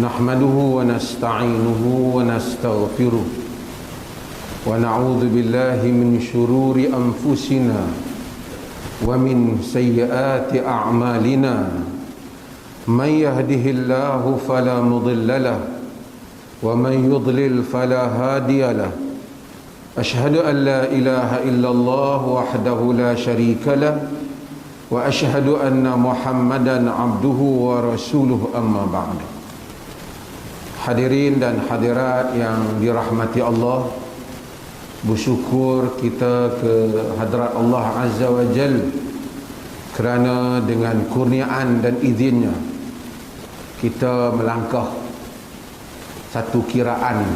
نحمده ونستعينه ونستغفره ونعوذ بالله من شرور أنفسنا ومن سيئات أعمالنا من يهده الله فلا مضل له ومن يضلل فلا هادي له أشهد أن لا إله إلا الله وحده لا شريك له وأشهد أن محمدا عبده ورسوله أما بعد. Hadirin dan hadirat yang dirahmati Allah, bersyukur kita ke hadrat Allah Azza wa Jal kerana dengan kurniaan dan izinnya kita melangkah satu kiraan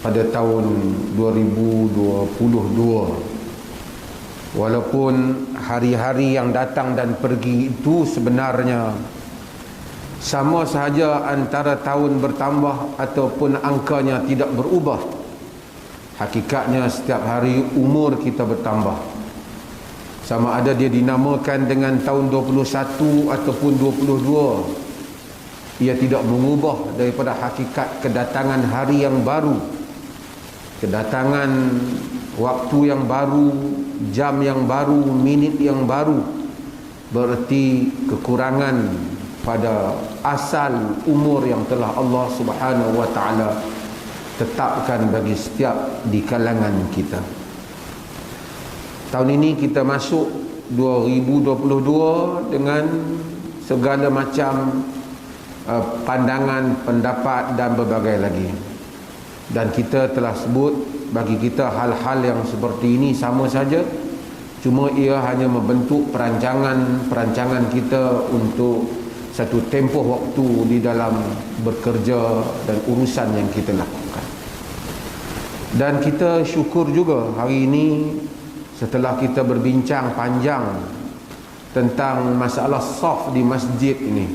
pada tahun 2022. Walaupun hari-hari yang datang dan pergi itu sebenarnya sama sahaja antara tahun bertambah ataupun angkanya tidak berubah. Hakikatnya setiap hari umur kita bertambah. Sama ada dia dinamakan dengan tahun 21 ataupun 22, ia tidak mengubah daripada hakikat kedatangan hari yang baru, kedatangan waktu yang baru, jam yang baru, minit yang baru. Berarti kekurangan pada asal umur yang telah Allah Subhanahu wa taala tetapkan bagi setiap di kalangan kita. Tahun ini kita masuk 2022 dengan segala macam pandangan, pendapat dan berbagai lagi. Dan kita telah sebut, bagi kita hal-hal yang seperti ini sama saja, cuma ia hanya membentuk perancangan kita untuk satu tempoh waktu di dalam bekerja dan urusan yang kita lakukan. Dan kita syukur juga hari ini setelah kita berbincang panjang tentang masalah saf di masjid ini,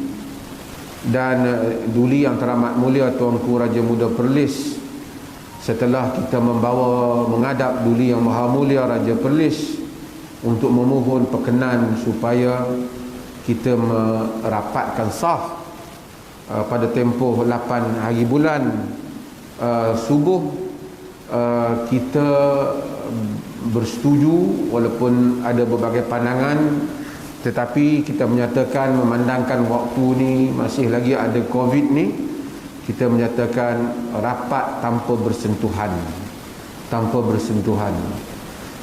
dan Duli yang teramat mulia Tuanku Raja Muda Perlis, setelah kita menghadap Duli yang Maha Mulia Raja Perlis untuk memohon perkenan supaya kita merapatkan saf pada tempoh 8 hari bulan subuh, kita bersetuju walaupun ada berbagai pandangan, tetapi kita menyatakan memandangkan waktu ni masih lagi ada Covid ni, kita menyatakan rapat tanpa bersentuhan.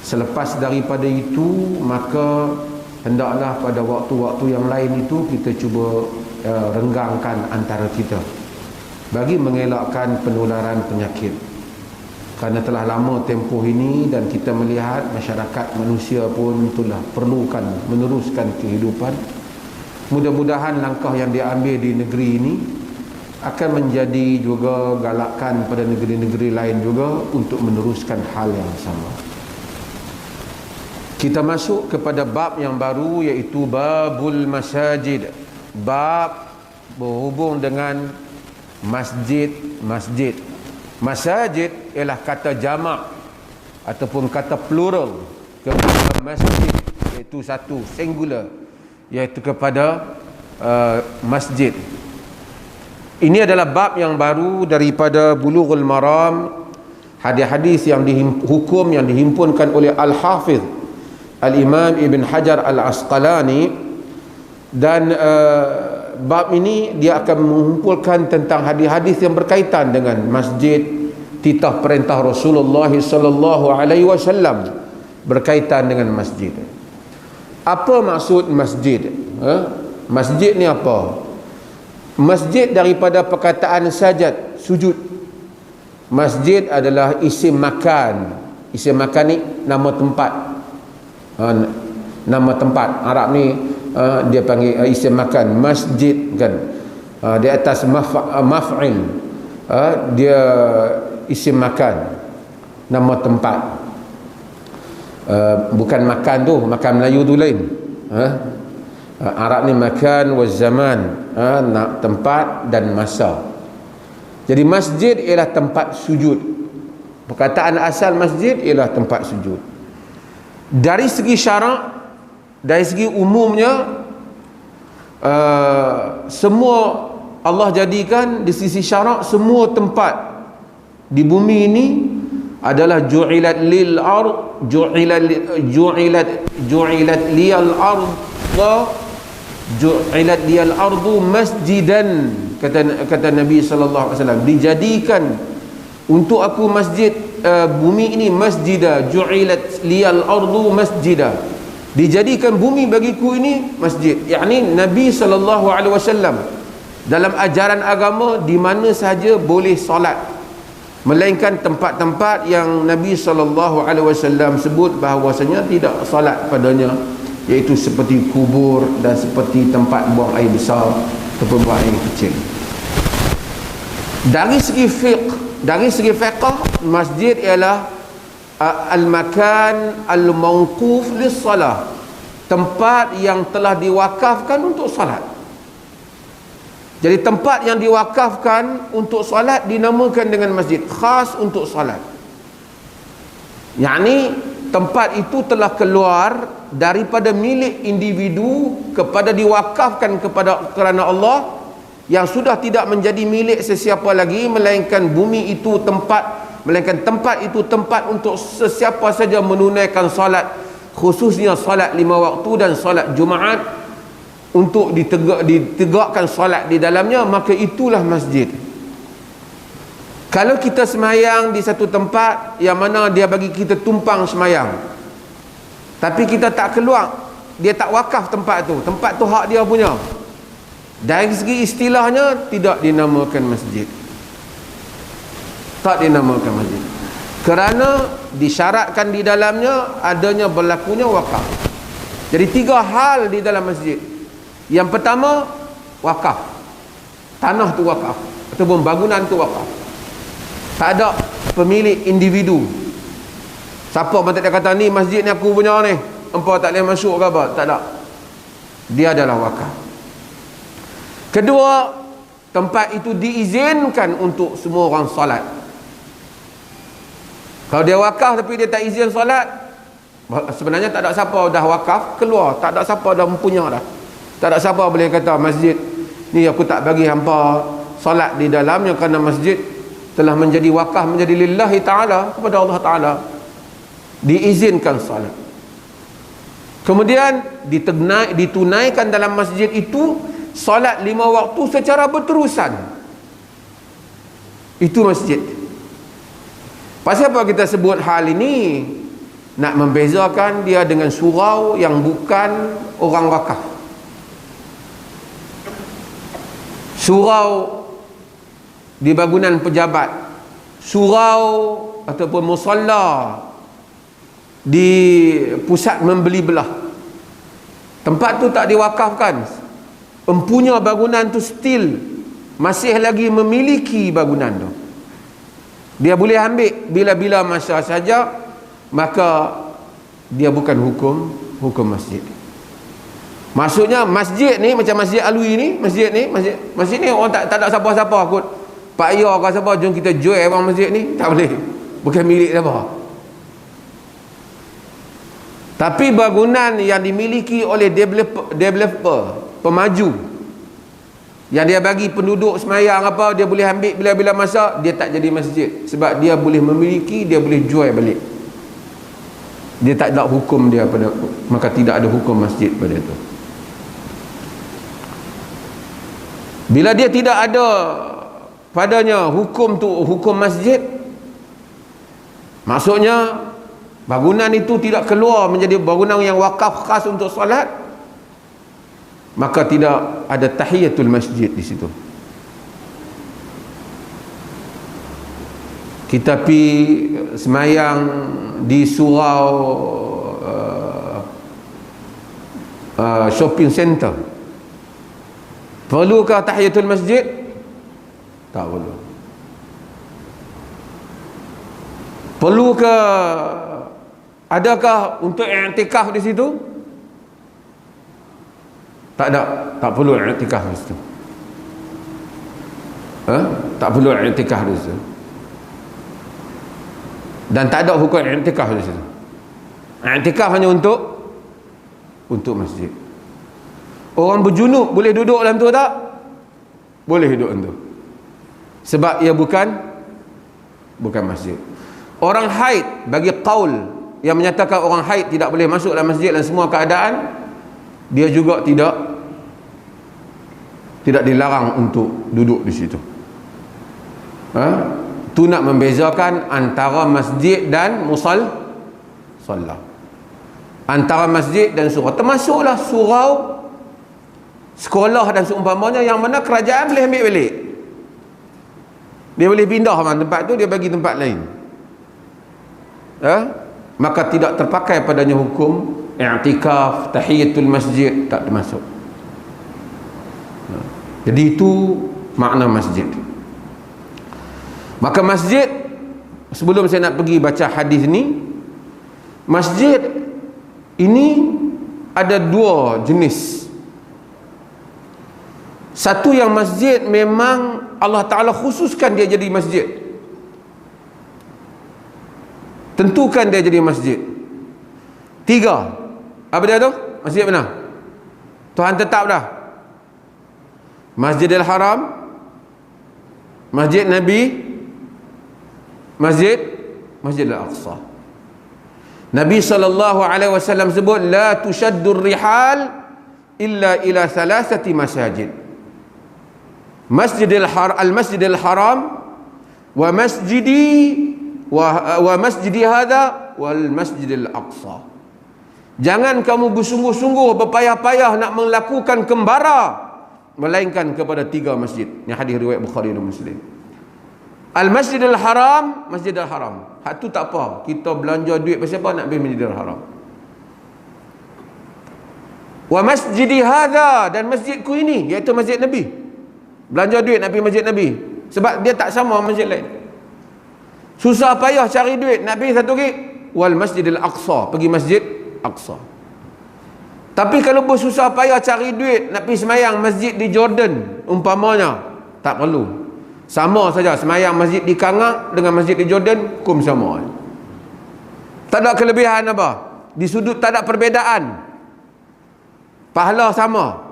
Selepas daripada itu, maka hendaklah pada waktu-waktu yang lain itu kita cuba renggangkan antara kita bagi mengelakkan penularan penyakit. Kerana telah lama tempoh ini dan kita melihat masyarakat manusia pun telah perlukan meneruskan kehidupan. Mudah-mudahan langkah yang diambil di negeri ini akan menjadi juga galakan pada negeri-negeri lain juga untuk meneruskan hal yang sama. Kita masuk kepada bab yang baru, iaitu babul masajid. Bab berhubung dengan masjid. Masajid ialah kata jamak ataupun kata plural kepada masjid, iaitu satu, singular, iaitu kepada masjid. Ini adalah bab yang baru daripada Bulughul Maram, hadis-hadis yang hukum yang dihimpunkan oleh Al-Hafiz Al-Imam Ibn Hajar Al-Asqalani. Dan bab ini dia akan mengumpulkan tentang hadis-hadis yang berkaitan dengan masjid, titah perintah Rasulullah sallallahu alaihi wasallam berkaitan dengan masjid. Apa maksud masjid? Masjid ni apa? Masjid daripada perkataan sajad, sujud. Masjid adalah isim makan. Isim makan ni nama tempat. Nama tempat Arab ni dia panggil isim makan, masjid kan. Di atas maf'il, dia isim makan, nama tempat. Bukan makan tu, makan Melayu tu lain. Arab ni makan wa zaman, tempat dan masa. Jadi masjid ialah tempat sujud. Perkataan asal masjid ialah tempat sujud. Dari segi syarak, dari segi umumnya, semua Allah jadikan di sisi syarak semua tempat di bumi ini adalah ju'ilat lil ard, ju'ilat liyal arda, ju'ilat liyal ardu masjidan, kata Nabi sallallahu alaihi wasallam, dijadikan untuk aku masjid, bumi ini masjidah, ju'ilat liyal ardu masjidah, dijadikan bumi bagiku ini masjid. yakni Nabi sallallahu alaihi wasallam dalam ajaran agama di mana saja boleh solat, melainkan tempat-tempat yang Nabi sallallahu alaihi wasallam sebut bahawasanya tidak solat padanya, iaitu seperti kubur dan seperti tempat buang air besar ataupun buang air kecil. Dari segi fiqh, masjid ialah al-makan al-mawquf lis-salah, tempat yang telah diwakafkan untuk salat. Jadi tempat yang diwakafkan untuk salat dinamakan dengan masjid, khas untuk salat. yakni tempat itu telah keluar daripada milik individu kepada diwakafkan kerana Allah, yang sudah tidak menjadi milik sesiapa lagi, melainkan bumi itu tempat, melainkan tempat itu tempat untuk sesiapa saja menunaikan salat, khususnya salat 5 waktu dan salat Jumaat, untuk ditegakkan salat di dalamnya, maka itulah masjid. Kalau kita semayang di satu tempat yang mana dia bagi kita tumpang semayang, tapi kita tak keluar, dia tak wakaf tempat tu hak dia punya, dari segi istilahnya tidak dinamakan masjid, tak dinamakan masjid, kerana disyaratkan di dalamnya adanya berlakunya wakaf. Jadi 3 hal di dalam masjid. Yang pertama, wakaf, tanah tu wakaf ataupun bangunan tu wakaf, tak ada pemilik individu. Siapa pun tak ada kata ni masjid ni aku punya ni, empa tak boleh masuk ke apa, tak ada. Dia adalah wakaf. Kedua, tempat itu diizinkan untuk semua orang salat. Kalau dia wakaf tapi dia tak izin salat, sebenarnya tak ada siapa dah wakaf keluar, tak ada siapa dah mempunyai dah. Tak ada siapa boleh kata masjid ni aku tak bagi hampa salat di dalamnya kerana masjid telah menjadi wakaf, menjadi lillahi ta'ala, kepada Allah Ta'ala, diizinkan salat. Kemudian ditunaikan dalam masjid itu salat 5 waktu secara berterusan. Itu masjid. Pasal apa kita sebut hal ini? Nak membezakan dia dengan surau yang bukan orang wakaf. Surau di bangunan pejabat, surau ataupun musalla di pusat membeli belah, tempat tu tak diwakafkan, empunya bangunan tu still masih lagi memiliki bangunan tu, dia boleh ambil bila-bila masa saja, maka dia bukan hukum masjid. Maksudnya masjid ni macam Masjid Alwi ni, masjid ni orang tak ada siapa-siapa kot. Pak Ayah ke siapa, jom kita jual orang masjid ni, tak boleh. Bukan milik siapa. Tapi bangunan yang dimiliki oleh developer, pemaju, yang dia bagi penduduk semayang apa, dia boleh ambil bila-bila masa, dia tak jadi masjid. Sebab dia boleh memiliki, dia boleh jual balik. Dia tak ada hukum dia pada, maka tidak ada hukum masjid pada itu. Bila dia tidak ada padanya hukum tu, hukum masjid, maksudnya bangunan itu tidak keluar menjadi bangunan yang wakaf khas untuk solat, maka tidak ada tahiyatul masjid di situ. Kita pergi semayang di surau shopping center, perlukah tahiyatul masjid? Tak perlu. Perlukah, adakah untuk i'tikaf di situ? Tak ada, tak perlu i'tikaf di situ. Tak perlu i'tikaf di situ. Dan tak ada hukum i'tikaf di situ. I'tikaf hanya untuk masjid. Orang berjunub boleh duduk dalam tu tak? Boleh duduk tu. Sebab ia bukan masjid. Orang haid, bagi qaul yang menyatakan orang haid tidak boleh masuk dalam masjid dalam semua keadaan, dia juga tidak dilarang untuk duduk di situ. Tu nak membezakan antara masjid dan musalla. Antara masjid dan surau. Termasuklah surau, sekolah dan seumpamanya, yang mana kerajaan boleh ambil balik. Dia boleh pindah tempat tu, dia bagi tempat lain. Maka tidak terpakai padanya hukum i'tikaf, tahiyatul masjid, tak termasuk. Jadi itu makna masjid. Maka masjid, sebelum saya nak pergi baca hadis ni, masjid ini ada dua jenis. Satu yang masjid memang Allah Ta'ala khususkan dia jadi masjid, tentukan dia jadi masjid. 3. Apa dia tu? Masjid mana? Tuhan tetap dah. Masjidil Haram, Masjid Nabi, Masjidil Aqsa. Nabi SAW sebut, la tushaddur rihal illa ila thalathati masajid. Al-Masjidil Haram wa masjidi hadha wal Masjidil Aqsa. Jangan kamu bersungguh-sungguh berpayah-payah nak melakukan kembara melainkan kepada 3 masjid. Ini hadis riwayat Bukhari dan Muslim. Al-Masjidil Haram, Masjidil Haram. Hak tu tak apa, kita belanja duit pasal apa nak pergi Masjidil Haram. Wa masjidi hadha, dan masjidku ini, iaitu Masjid Nabi. Belanja duit nak pergi Masjid Nabi, sebab dia tak sama masjid lain. Susah payah cari duit nak pergi satu lagi, wal Masjidil Aqsa, pergi Masjid Aqsa. Tapi kalau bersusah payah cari duit nak pergi semayang masjid di Jordan umpamanya, tak perlu. Sama saja semayang masjid di Kangak dengan masjid di Jordan, hukum sama. Tak ada kelebihan apa, di sudut tak ada perbezaan, pahala sama.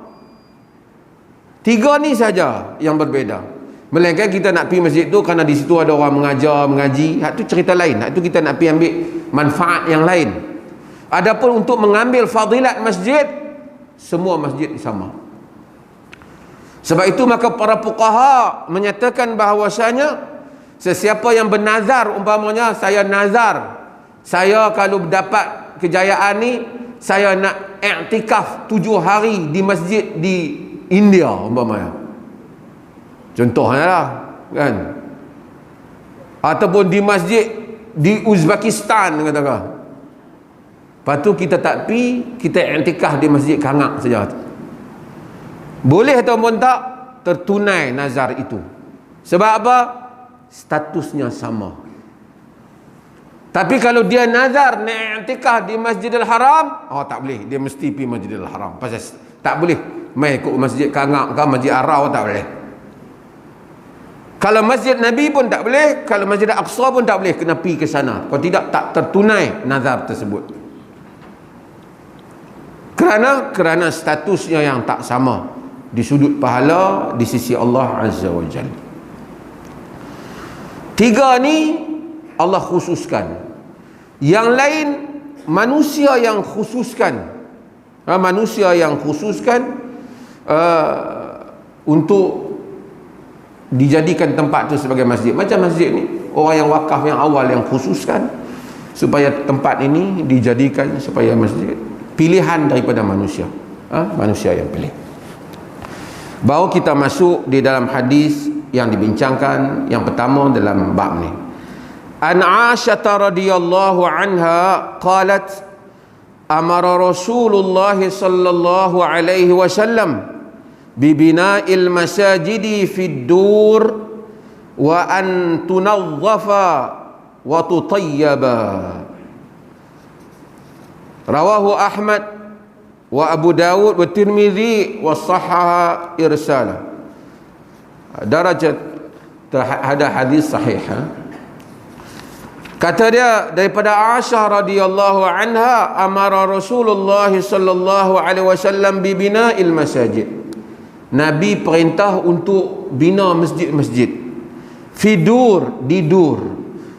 3 ni saja yang berbeza. Melainkan kita nak pergi masjid tu kerana di situ ada orang mengajar, mengaji, hak tu cerita lain. Hak tu kita nak pergi ambil manfaat yang lain. Adapun untuk mengambil fadilat masjid, semua masjid sama. Sebab itu maka para fuqaha menyatakan bahawasanya sesiapa yang bernazar, umpamanya saya nazar, saya kalau dapat kejayaan ni, saya nak i'tikaf 7 hari di masjid di India umpamanya, contohnya lah kan, ataupun di masjid di Uzbekistan katakan. Lepas tu kita tak pi, kita i'tikaf di masjid Kangak saja. Boleh ataupun tak, tertunai nazar itu. Sebab apa? Statusnya sama. Tapi kalau dia nazar nak i'tikaf di Masjidil Haram, tak boleh, dia mesti pergi Masjidil Haram. Pasal tak boleh mai ikut masjid Kangak ke Masjid Arau, tak boleh. Kalau Masjid Nabi pun tak boleh, kalau Masjid Aqsa pun tak boleh, kena pergi ke sana. Kalau tidak, tak tertunai nazar tersebut. Kerana statusnya yang tak sama di sudut pahala di sisi Allah Azza wa Jalla. 3 ni Allah khususkan. Yang lain manusia yang khususkan. Manusia yang khususkan untuk dijadikan tempat tu sebagai masjid. Macam masjid ni, orang yang wakaf yang awal yang khususkan supaya tempat ini dijadikan supaya masjid. Pilihan daripada manusia, manusia yang pilih. Baru kita masuk di dalam hadis yang dibincangkan yang pertama dalam bab ni. An Aisyah radhiyallahu anha qalat amara Rasulullah sallallahu alaihi wasallam bi bina'il masajidi fid dur wa an tunazzafa wa tutayyaba. Rawahu Ahmad wa Abu Dawud wa Tirmidzi wa sahhaha irsalah. Darajat ada hadis sahih. Kata dia daripada Aisyah radhiyallahu anha, amara Rasulullah sallallahu alaihi wasallam bi bina'il masajid. Nabi perintah untuk bina masjid-masjid fi dur, di dur.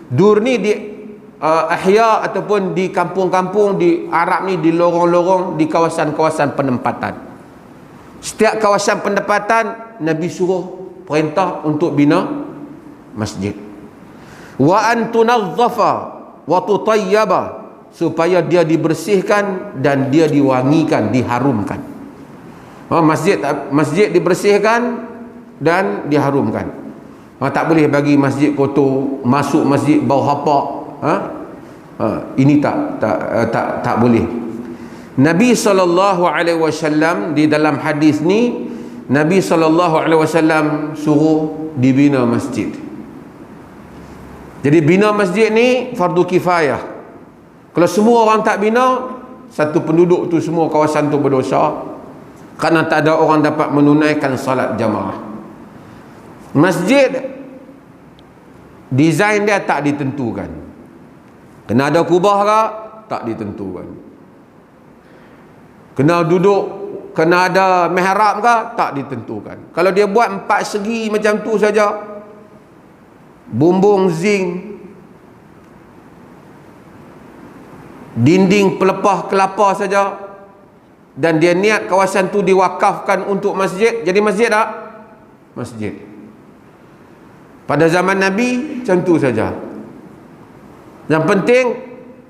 Dur ni di ahya ataupun di kampung-kampung di Arab ni, di lorong-lorong, di kawasan-kawasan penempatan. Setiap kawasan penempatan Nabi suruh perintah untuk bina masjid. Wa an tunazzafa wa tutayyaba, supaya dia dibersihkan dan dia diwangikan, diharumkan. Masjid dibersihkan dan diharumkan. Tak boleh bagi masjid kotor, masuk masjid bau hapak. Ini tak boleh. Nabi SAW di dalam hadis ni, Nabi SAW suruh dibina masjid. Jadi bina masjid ni fardu kifayah. Kalau semua orang tak bina, satu penduduk tu, semua kawasan tu berdosa, kerana tak ada orang dapat menunaikan salat jamaah. Masjid design dia tak ditentukan. Kena ada kubah ke? Tak ditentukan. Kena duduk, kena ada mihrab ke? Tak ditentukan. Kalau dia buat 4 segi macam tu saja, bumbung zinc, dinding pelepah kelapa saja, dan dia niat kawasan tu diwakafkan untuk masjid, jadi masjid tak? Masjid. Pada zaman Nabi macam tu saja. Yang penting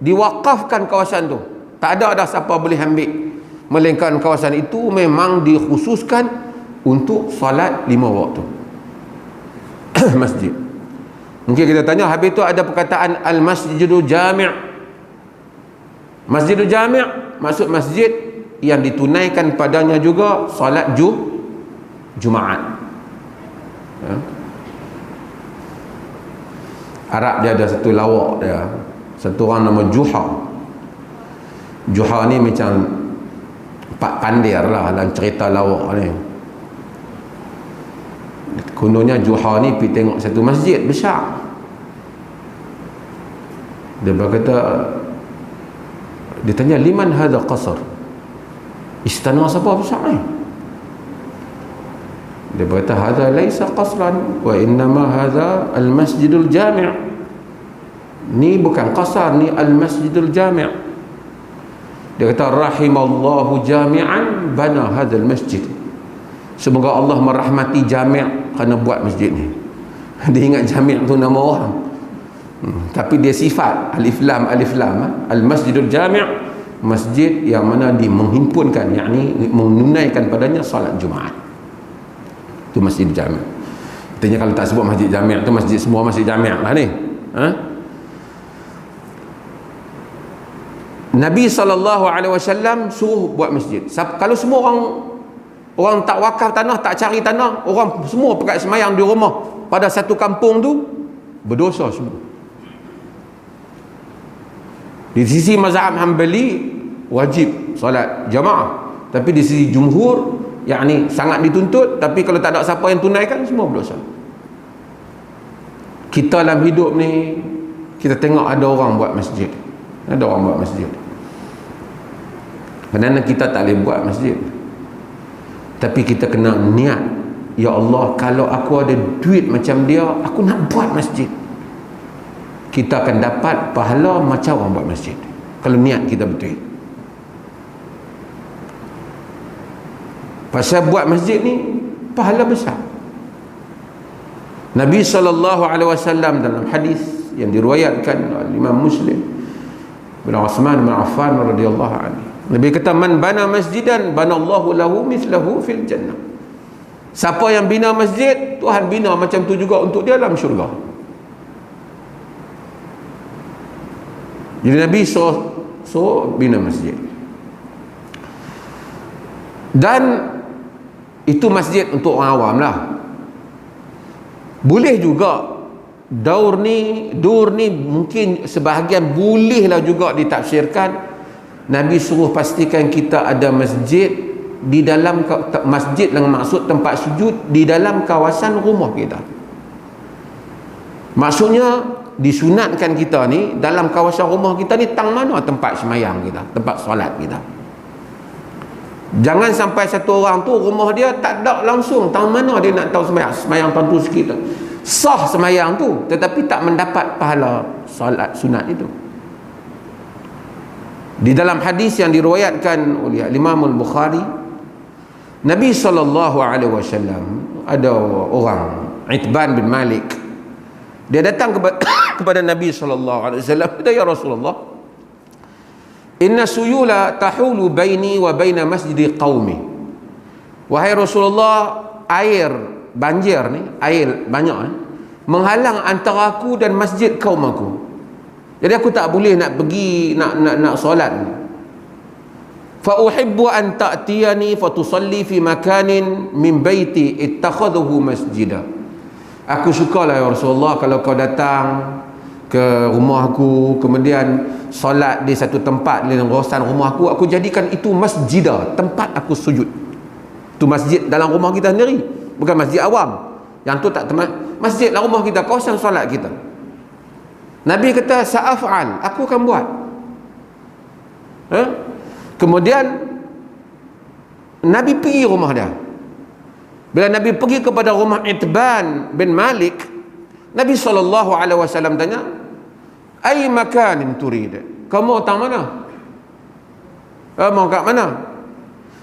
diwakafkan kawasan tu. Tak ada dah siapa boleh ambil, melainkan kawasan itu memang dikhususkan untuk salat 5 waktu. Masjid. Mungkin kita tanya, habis tu ada perkataan al-masjidul jami'. Masjidul jami' maksud masjid yang ditunaikan padanya juga salat Jumaat. Arab dia ada satu lawak dia, satu orang nama Juha. Juha ni macam Pak Pandir lah dalam cerita lawak ni. Kononnya Juha ni pergi tengok satu masjid besar. Dia berkata, dia tanya, liman hadha qasr? Istana siapa besar ni? Dia berkata, hadha laisa qasran wa innama hadha al-masjidul jami'. Ni bukan qasar, ni al-masjidul jami'. Dia kata, rahimallahu jami'an bana hadzal masjid. Semoga Allah merahmati jami' kerana buat masjid ni. Dia ingat jami' tu nama orang, tapi dia sifat alif lam al-masjidul jami', masjid yang mana menghimpunkan, yakni menunaikan padanya salat Jumaat. Itu masjid jami'. Katanya kalau tak sebut masjid jami' tu masjid, semua masjid jami' lah ni. Nabi SAW suruh buat masjid. Kalau semua orang tak wakaf tanah, tak cari tanah, orang semua pakai semayang di rumah pada satu kampung tu, berdosa semua. Di sisi mazhab Hanbali wajib solat jamaah, tapi di sisi jumhur yakni sangat dituntut, tapi kalau tak ada siapa yang tunaikan, semua berdosa. Kita dalam hidup ni, kita tengok ada orang buat masjid, ada orang buat masjid. Kerana kita tak boleh buat masjid, tapi kita kena niat, ya Allah, kalau aku ada duit macam dia, aku nak buat masjid. Kita akan dapat pahala macam orang buat masjid, kalau niat kita betul. Pasal buat masjid ni pahala besar. Nabi SAW dalam hadis yang diriwayatkan oleh Imam Muslim bin Uthman bin Affan radhiyallahu anhu, Nabi kata, man bana masjidan banallahu lahu mithlahu fil jannah. Siapa yang bina masjid, Tuhan bina macam tu juga untuk dia dalam syurga. Jadi Nabi so bina masjid. Dan itu masjid untuk orang awam lah. Boleh juga dur ni mungkin sebahagian bolehlah juga ditafsirkan, Nabi suruh pastikan kita ada masjid di dalam masjid yang maksud tempat sujud di dalam kawasan rumah kita. Maksudnya disunatkan kita ni dalam kawasan rumah kita ni tang mana tempat semayang kita, tempat solat kita. Jangan sampai satu orang tu rumah dia tak ada langsung, tahu mana dia nak tahu semayang tentu sikit tu. Sah semayang tu tetapi tak mendapat pahala solat sunat itu. Di dalam hadis yang diriwayatkan oleh Imam Al-Bukhari, Nabi SAW ada orang Itban bin Malik, dia datang kepada Nabi SAW, dia, ya Rasulullah, inna suyula tahulu baini wa baina masjidi qaumi. Wahai Rasulullah, air banjir ni, air banyak menghalang antara aku dan masjid kaum aku. Jadi aku tak boleh nak pergi nak solat. Fa uhibbu an ta'tiyani fa tusalli fi makanin min baiti ittakhadhuhu masjida. Aku sukalah ya Rasulullah kalau kau datang ke rumah aku, kemudian solat di satu tempat di kawasan rumah aku jadikan itu masjidah, tempat aku sujud. Itu masjid dalam rumah kita sendiri, bukan masjid awam. Yang tu tak teman, masjid dalam rumah kita, kawasan solat kita. Nabi kata sa'af'al, aku akan buat. Kemudian Nabi pergi rumah dia. Bila Nabi pergi kepada rumah Itban bin Malik, Nabi SAW tanya, ay makanin turid, kamu datang mana? Mau kat mana?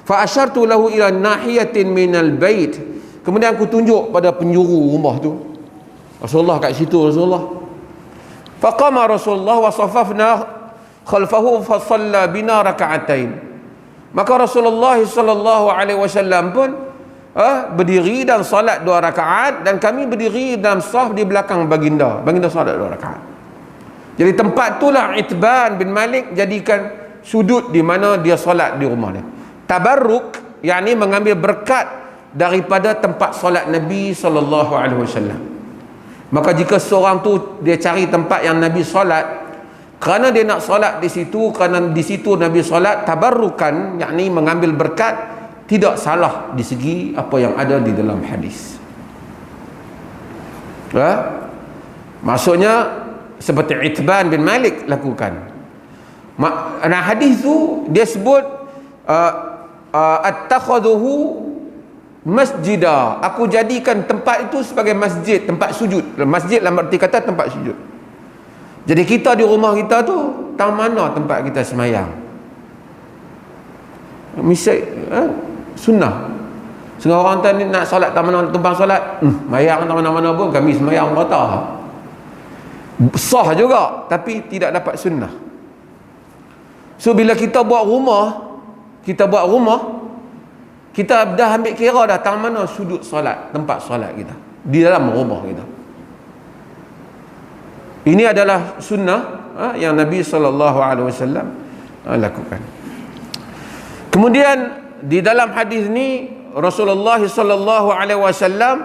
Fa asyartu lahu ila nahiyatin minal bait. Kemudian aku tunjuk pada penjuru rumah tu. Rasulullah kat situ Rasulullah. Faqama Rasulullah wa safafna khalfahu fa shalla bina raka'atain. Maka Rasulullah SAW pun berdiri dan salat 2 rakaat, dan kami berdiri dalam saf di belakang baginda salat 2 rakaat. Jadi tempat itulah Itban bin Malik jadikan sudut di mana dia solat di rumah dia. Tabarruk, yakni mengambil berkat daripada tempat solat Nabi SAW. Maka jika seorang tu dia cari tempat yang Nabi solat kerana dia nak solat di situ, kerana di situ Nabi solat, tabarrukan, yakni mengambil berkat, tidak salah di segi apa yang ada di dalam hadis. Maksudnya seperti Itban bin Malik lakukan. Nah, hadis tu dia sebut attakhadhuhu masjidah, aku jadikan tempat itu sebagai masjid, tempat sujud. Masjid dalam arti kata tempat sujud. Jadi kita di rumah kita tu, tang mana tempat kita semayang? Misal sunnah. Setengah orang tadi nak solat tak mana tumpang solat, mayang tak mana-mana pun kami semayang rata. Sah juga, tapi tidak dapat sunnah. So bila kita buat rumah, kita dah ambil kira dah tang mana sudut solat, tempat solat kita di dalam rumah kita. Ini adalah sunnah yang Nabi SAW lakukan. Kemudian di dalam hadis ni Rasulullah SAW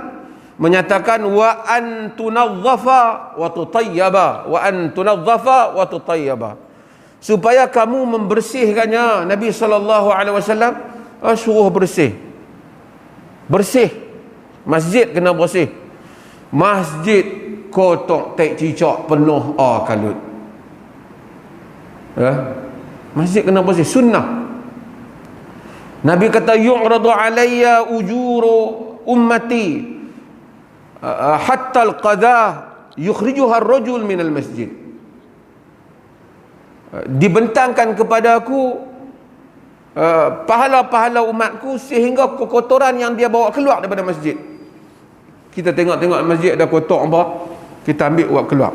menyatakan wa an tunazzafa wa tutayyaba, wa an tunazzafa wa tutayyaba, supaya kamu membersihkannya. Nabi SAW suruh bersih. Masjid kena bersih. Masjid kotor, tak cicak, penuh kalut. Masjid kena bersih, sunnah. Nabi kata yu'radu alayya ujuru ummati hatta al-qadah yukhrijuha ar-rajul min al-masjid. Dibentangkan kepada aku pahala-pahala umatku sehingga kekotoran yang dia bawa keluar daripada masjid. Kita tengok masjid ada kotor apa, kita ambil buat keluar.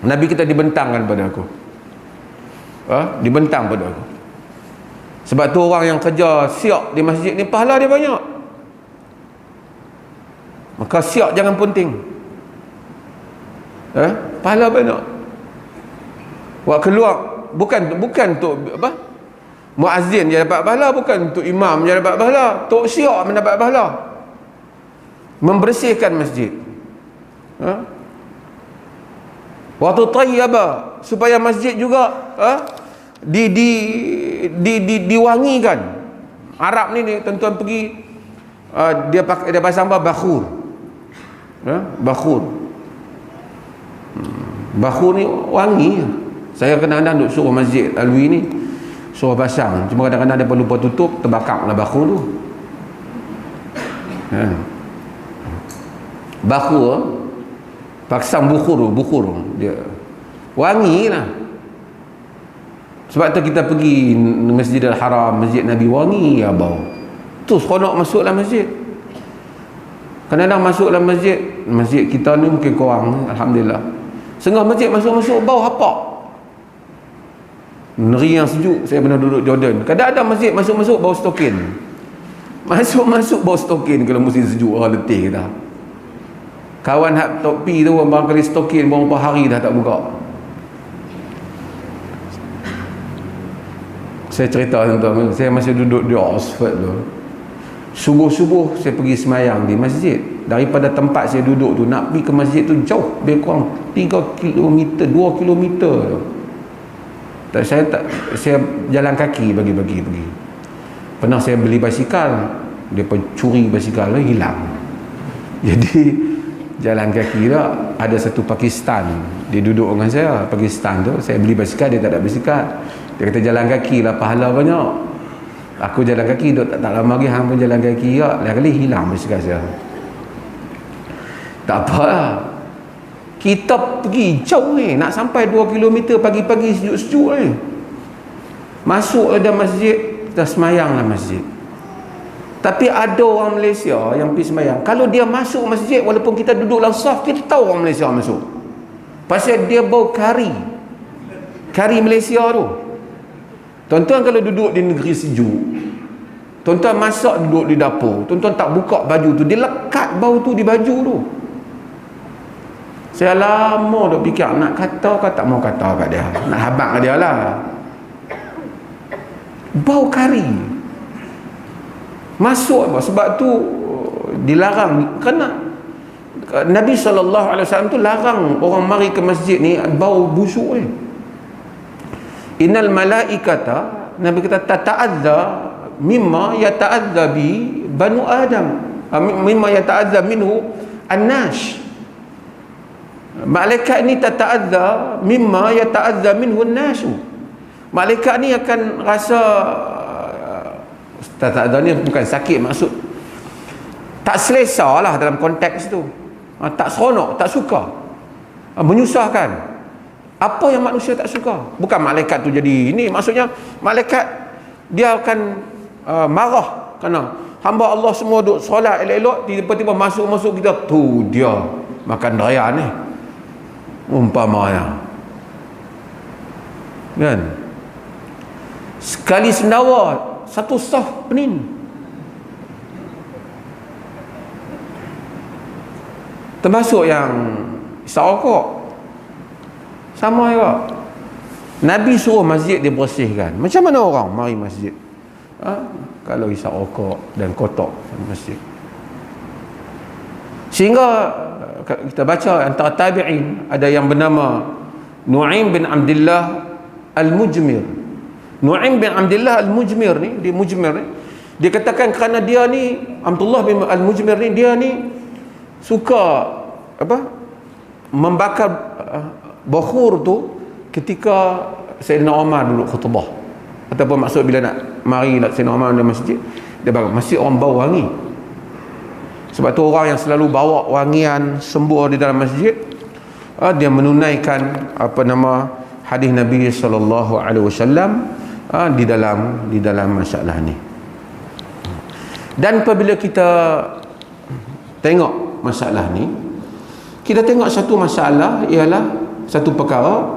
Nabi kita dibentangkan pada aku. Dibentang pada aku. Sebab tu orang yang kerja siap di masjid ni pahala dia banyak. Maka siap jangan penting. Pahala banyak. Buat keluar bukan untuk apa? Muazzin dia dapat pahala, bukan untuk imam dia dapat pahala, untuk siap mendapat pahala. Membersihkan masjid. Waktu tayyaba, supaya masjid juga diwangikan. Arab ni tuan-tuan pergi, dia pasang apa? Bakhur. Bakhur ni wangi. Saya kadang-kadang duk suruh masjid Alwi ni suruh pasang, cuma kadang-kadang dia lupa tutup, terbakar lah baku tu. Baku pasang bukur dia wangi lah. Sebab tu kita pergi Masjidil Haram, Masjid Nabi, wangi ya bau. Tu seronok masuk dalam masjid. Kadang-kadang masuk dalam masjid kita ni mungkin kurang, alhamdulillah. Setengah masjid masuk bau hapak. Negeri yang sejuk, saya pernah duduk Jordan. Kadang-kadang masjid masuk bau stokin. Masuk bau stokin kalau musim sejuk, orang letih kita. Kawan hak topi tu orang kali stokin berapa hari dah tak buka. Saya cerita tentang saya masih duduk di Oxford tu. Subuh-subuh saya pergi semayang di masjid. Daripada tempat saya duduk tu nak pergi ke masjid tu jauh, lebih kurang 3 km, 2 km tu. Saya jalan kaki bagi-bagi pergi. Pernah saya beli basikal, dia pun curi basikal tu, hilang. Jadi jalan kaki tu ada satu Pakistan, dia duduk dengan saya. Pakistan tu saya beli basikal, dia tak ada basikal. Dia kata jalan kaki lah pahala banyak. Aku jalan kaki tu tak lama lagi, hang pun jalan kaki ya. Lain kali hilang basikal saya. Tak apa lah. Kita pergi jauh ni, nak sampai 2 km pagi-pagi sejuk-sejuk ni. Masuk ada masjid, kita semayang lah masjid. Tapi ada orang Malaysia yang pergi semayang, kalau dia masuk masjid walaupun kita duduk dalam saf, kita tahu orang Malaysia masuk. Pasal dia bau kari Malaysia tu. Tuan-tuan kalau duduk di negeri sejuk, tuan-tuan masak duduk di dapur, tuan-tuan tak buka baju tu, dia lekat bau tu di baju tu. Saya lama duk fikir nak kata ke tak mau kata kat dia, nak habaq kat dia lah. Bau kari masuk, sebab tu dilarang. Kerana Nabi SAW tu larang orang mari ke masjid ni bau busuk ni. Innal malaikata, Nabi kata, tata'adza mimma yata'adza bi banu Adam, mimma yata'adza minhu an-nash. Malaikat ni tata'adza mimma yata'adza minhu an-nash. Malaikat ni akan rasa tata'adza ni bukan sakit, maksud tak selesa lah dalam konteks tu. Tak seronok, tak suka, menyusahkan. Apa yang manusia tak suka? Bukan malaikat tu jadi ini, maksudnya malaikat dia akan marah kerana hamba Allah semua duk solat elok-elok, tiba-tiba masuk kita tu dia makan raya ni umpamanya, kan? Sekali sendawa satu saf pening. Termasuk yang isap rokok sama juga. Nabi suruh masjid dibersihkan. Macam mana orang mari masjid kalau isap rokok dan kotor masjid? Sehingga kita baca antara tabi'in ada yang bernama Nu'aim bin Abdullah Al-Mujmir. Nu'aim bin Abdullah Al-Mujmir ni, dia katakan kerana dia ni, Abdullah bin Al-Mujmir ni, dia ni suka membakar bakhur tu ketika Sayyidina Umar duduk khutbah, ataupun maksud bila nak mari Sayyidina Umar di masjid, dia bakar. Masjid orang bau wangi. Sebab tu orang yang selalu bawa wangian sembur di dalam masjid, dia menunaikan hadis Nabi SAW di dalam masalah ni. Dan apabila kita tengok masalah ni, kita tengok satu masalah ialah satu perkara,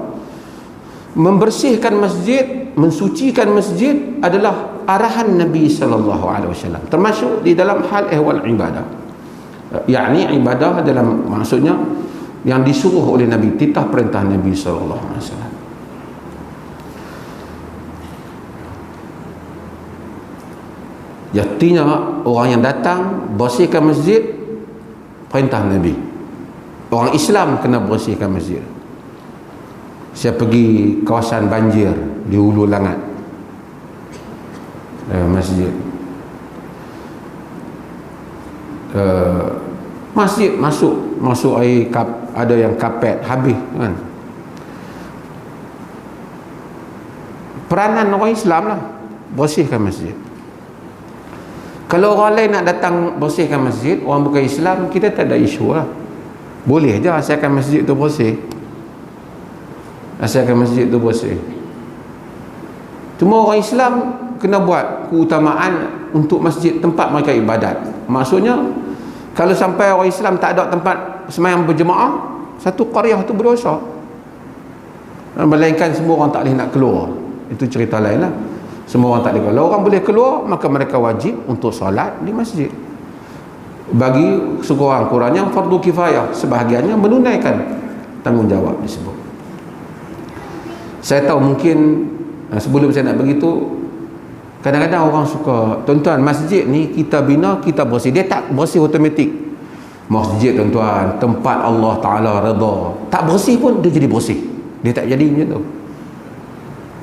membersihkan masjid, mensucikan masjid adalah arahan Nabi SAW, termasuk di dalam hal ehwal ibadah, yakni ibadah dalam maksudnya yang disuruh oleh Nabi, titah perintah Nabi SAW. Artinya orang yang datang bersihkan masjid, perintah Nabi. Orang Islam kena bersihkan masjid. Saya pergi kawasan banjir di Hulu Langat, masjid masuk air ada yang kapet habis kan. peranan orang Islam lah bersihkan masjid. Kalau orang lain nak datang bersihkan masjid, orang bukan Islam, kita tak ada isu lah. Boleh je asalkan masjid tu bersih. Asalkan masjid tu bersih. Cuma orang Islam kena buat keutamaan untuk masjid tempat mereka ibadat. Maksudnya, kalau sampai orang Islam tak ada tempat sembahyang berjemaah, satu qaryah tu berdosa. Melainkan semua orang tak boleh nak keluar. Itu cerita lain lah. Semua orang tak boleh. Kalau orang boleh keluar, maka mereka wajib untuk solat di masjid. Bagi sekurang-kurangnya fardu kifayah, sebahagiannya menunaikan tanggungjawab tersebut. Saya tahu mungkin sebelum saya nak begitu, kadang-kadang orang suka, tuan-tuan, masjid ni kita bina, kita bersih. Dia tak bersih automatik. Masjid, tuan-tuan, tempat Allah Ta'ala redha, tak bersih pun dia jadi bersih. Dia tak jadi macam tu.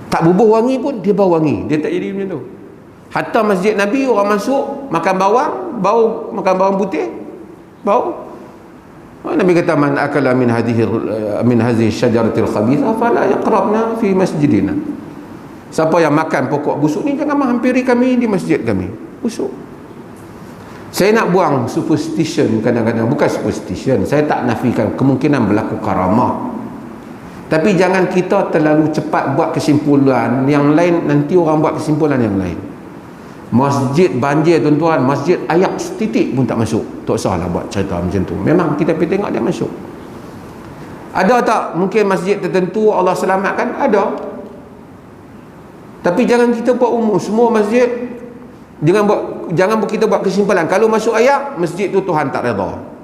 Tak bubuh wangi pun dia bau wangi. Dia tak jadi macam tu. Hatta masjid Nabi, orang masuk makan bawang, bau makan bawang putih, bau. Nabi kata, man akala min hadhihi syajaratil khabithah fala yaqrabna fi masjidina. Siapa yang makan pokok busuk ni, jangan menghampiri kami di masjid kami. Busuk. Saya nak buang superstition kadang-kadang. Bukan superstition, saya tak nafikan kemungkinan berlaku karamah. Tapi jangan kita terlalu cepat buat kesimpulan yang lain, nanti orang buat kesimpulan yang lain. Masjid banjir, tuan-tuan, masjid ayak setitik pun tak masuk. Tak usahlah buat cerita macam tu. Memang kita pergi tengok dia masuk. Ada tak mungkin masjid tertentu Allah selamatkan? Ada. Tapi jangan kita buat umum semua masjid. Jangan kita buat kesimpulan kalau masuk ayak, masjid tu Tuhan tak redha.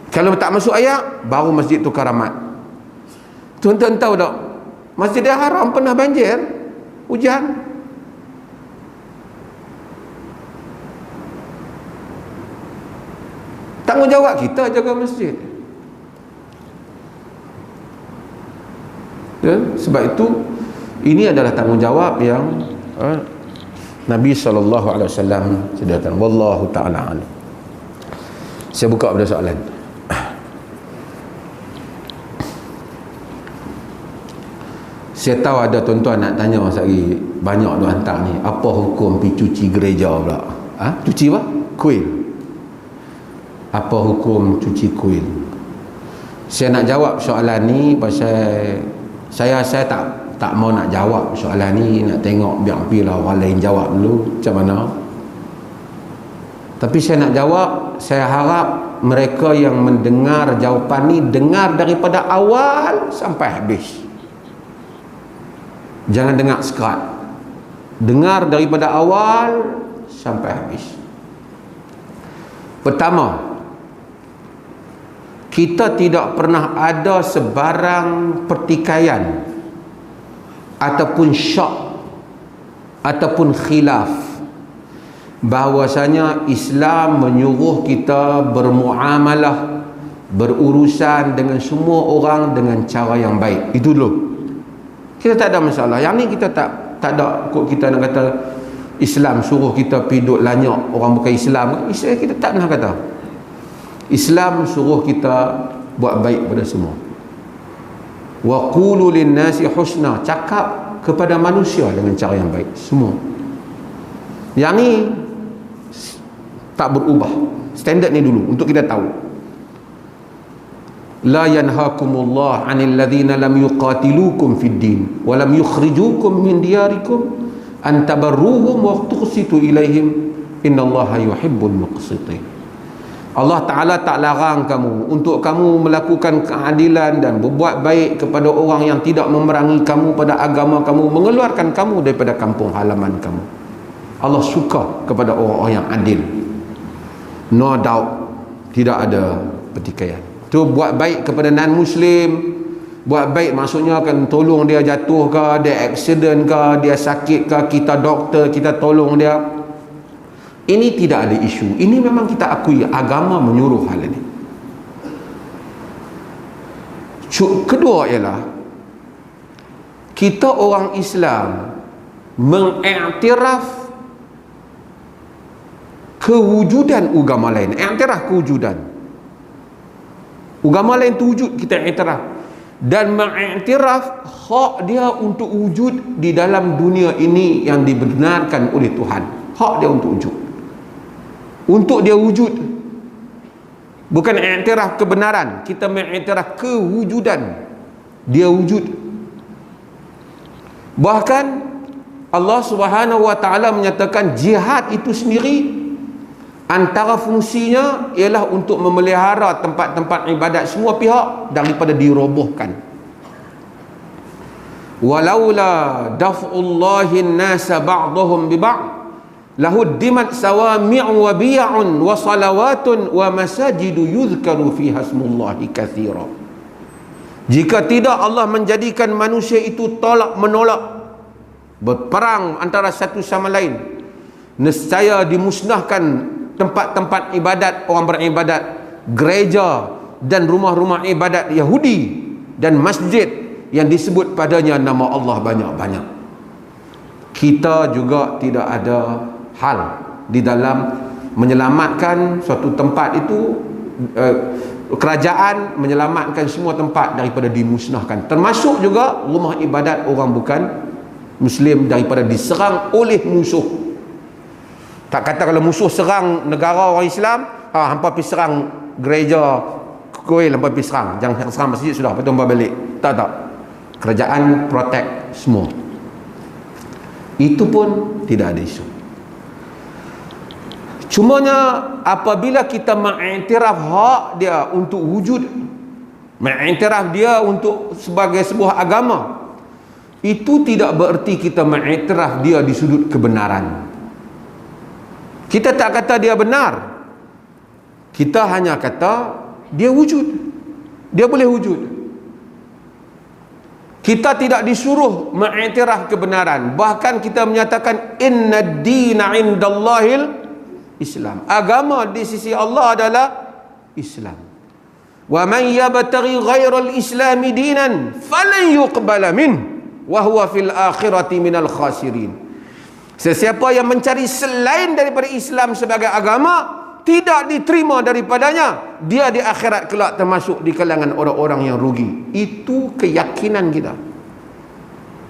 Kalau tak masuk ayak, baru masjid tu karamat. Tuan-tuan tahu tak, Masjidil Haram pernah banjir, hujan. Tanggungjawab kita jaga masjid. Ya? Sebab itu ini adalah tanggungjawab yang Nabi SAW sediakan. Wallahu ta'ala alam. Saya buka pada soalan. Saya tahu ada tuan-tuan nak tanya lagi, banyak tu hantar ni, apa hukum pergi cuci gereja pula? Cuci apa? Kuil. Apa hukum cuci kuil? Saya nak jawab soalan ni pasal saya tak mau nak jawab soalan ni, nak tengok biar pilah orang lain jawab dulu macam mana. Tapi saya nak jawab, saya harap mereka yang mendengar jawapan ni dengar daripada awal sampai habis. Jangan dengar sekerat. Dengar daripada awal sampai habis. Pertama, kita tidak pernah ada sebarang pertikaian ataupun syak ataupun khilaf bahawasanya Islam menyuruh kita bermuamalah, berurusan dengan semua orang dengan cara yang baik. Itu dulu. Kita tak ada masalah. Yang ni kita tak ada kok kita nak kata Islam suruh kita pergi duduk lanyak orang bukan Islam. Kita tak pernah kata. Islam suruh kita buat baik pada semua. Wa qulu lin-nasi husna, cakap kepada manusia dengan cara yang baik semua. Yang ni tak berubah. Standard ni dulu untuk kita tahu. La yanhakumullah 'anil ladzina lam yuqatilukum fid din wa lam yukhrijukum min diyarikum an tabarruhum wa tuqsitu ilaihim innallaha yuhibbul muqsitin. Allah Ta'ala tak larang kamu untuk kamu melakukan keadilan dan berbuat baik kepada orang yang tidak memerangi kamu pada agama kamu, mengeluarkan kamu daripada kampung halaman kamu. Allah suka kepada orang-orang yang adil. No doubt, tidak ada pertikaian. Tu buat baik kepada non-Muslim. Buat baik maksudnya akan tolong dia jatuh ke, dia accident ke, dia sakit ke, kita doktor, kita tolong dia. Ini tidak ada isu. Ini memang kita akui agama menyuruh hal ini. Kedua ialah kita orang Islam mengiktiraf kewujudan agama lain. Iktiraf kewujudan. Agama lain tu wujud, kita iktiraf. dan mengiktiraf hak dia untuk wujud di dalam dunia ini yang dibenarkan oleh Tuhan. Hak dia untuk wujud, untuk dia wujud, bukan iktiraf kebenaran, kita mengiktiraf kewujudan dia wujud. Bahkan Allah Subhanahu wa taala menyatakan jihad itu sendiri antara fungsinya ialah untuk memelihara tempat-tempat ibadat semua pihak daripada dirobohkan. Walaula daf'ullahi an-nasa ba'dahum bi ba'd lahuddimat sawami'u wa biya'un wa salawatun wa masajidu yuzkaru fiha ismullahi katsira. Jika tidak Allah menjadikan manusia itu tolak menolak, berperang antara satu sama lain, nescaya dimusnahkan tempat-tempat ibadat orang beribadat, gereja dan rumah-rumah ibadat Yahudi dan masjid yang disebut padanya nama Allah banyak-banyak. Kita juga tidak ada hal di dalam menyelamatkan suatu tempat itu, kerajaan menyelamatkan semua tempat daripada dimusnahkan, termasuk juga rumah ibadat orang bukan Muslim daripada diserang oleh musuh. Tak kata kalau musuh serang negara orang Islam, hampa pergi serang gereja Kuil, hampa pergi serang, jangan serang masjid sudah, lepas tu hampa balik. Tak. Kerajaan protect semua. Itu pun tidak ada isu. Cumanya apabila kita mengiktiraf hak dia untuk wujud, mengiktiraf dia untuk sebagai sebuah agama, itu tidak bererti kita mengiktiraf dia di sudut kebenaran. Kita tak kata dia benar, kita hanya kata dia wujud, dia boleh wujud. Kita tidak disuruh mengiktiraf kebenaran, bahkan kita menyatakan inna ad-dina 'indallahil Islam. Agama di sisi Allah adalah Islam. Wa man yabtaghi ghairal islami dinan falan yuqbala min wa huwa fil akhirati minal khasirin. Sesiapa yang mencari selain daripada Islam sebagai agama, tidak diterima daripadanya, dia di akhirat kelak termasuk di kalangan orang-orang yang rugi. Itu keyakinan kita.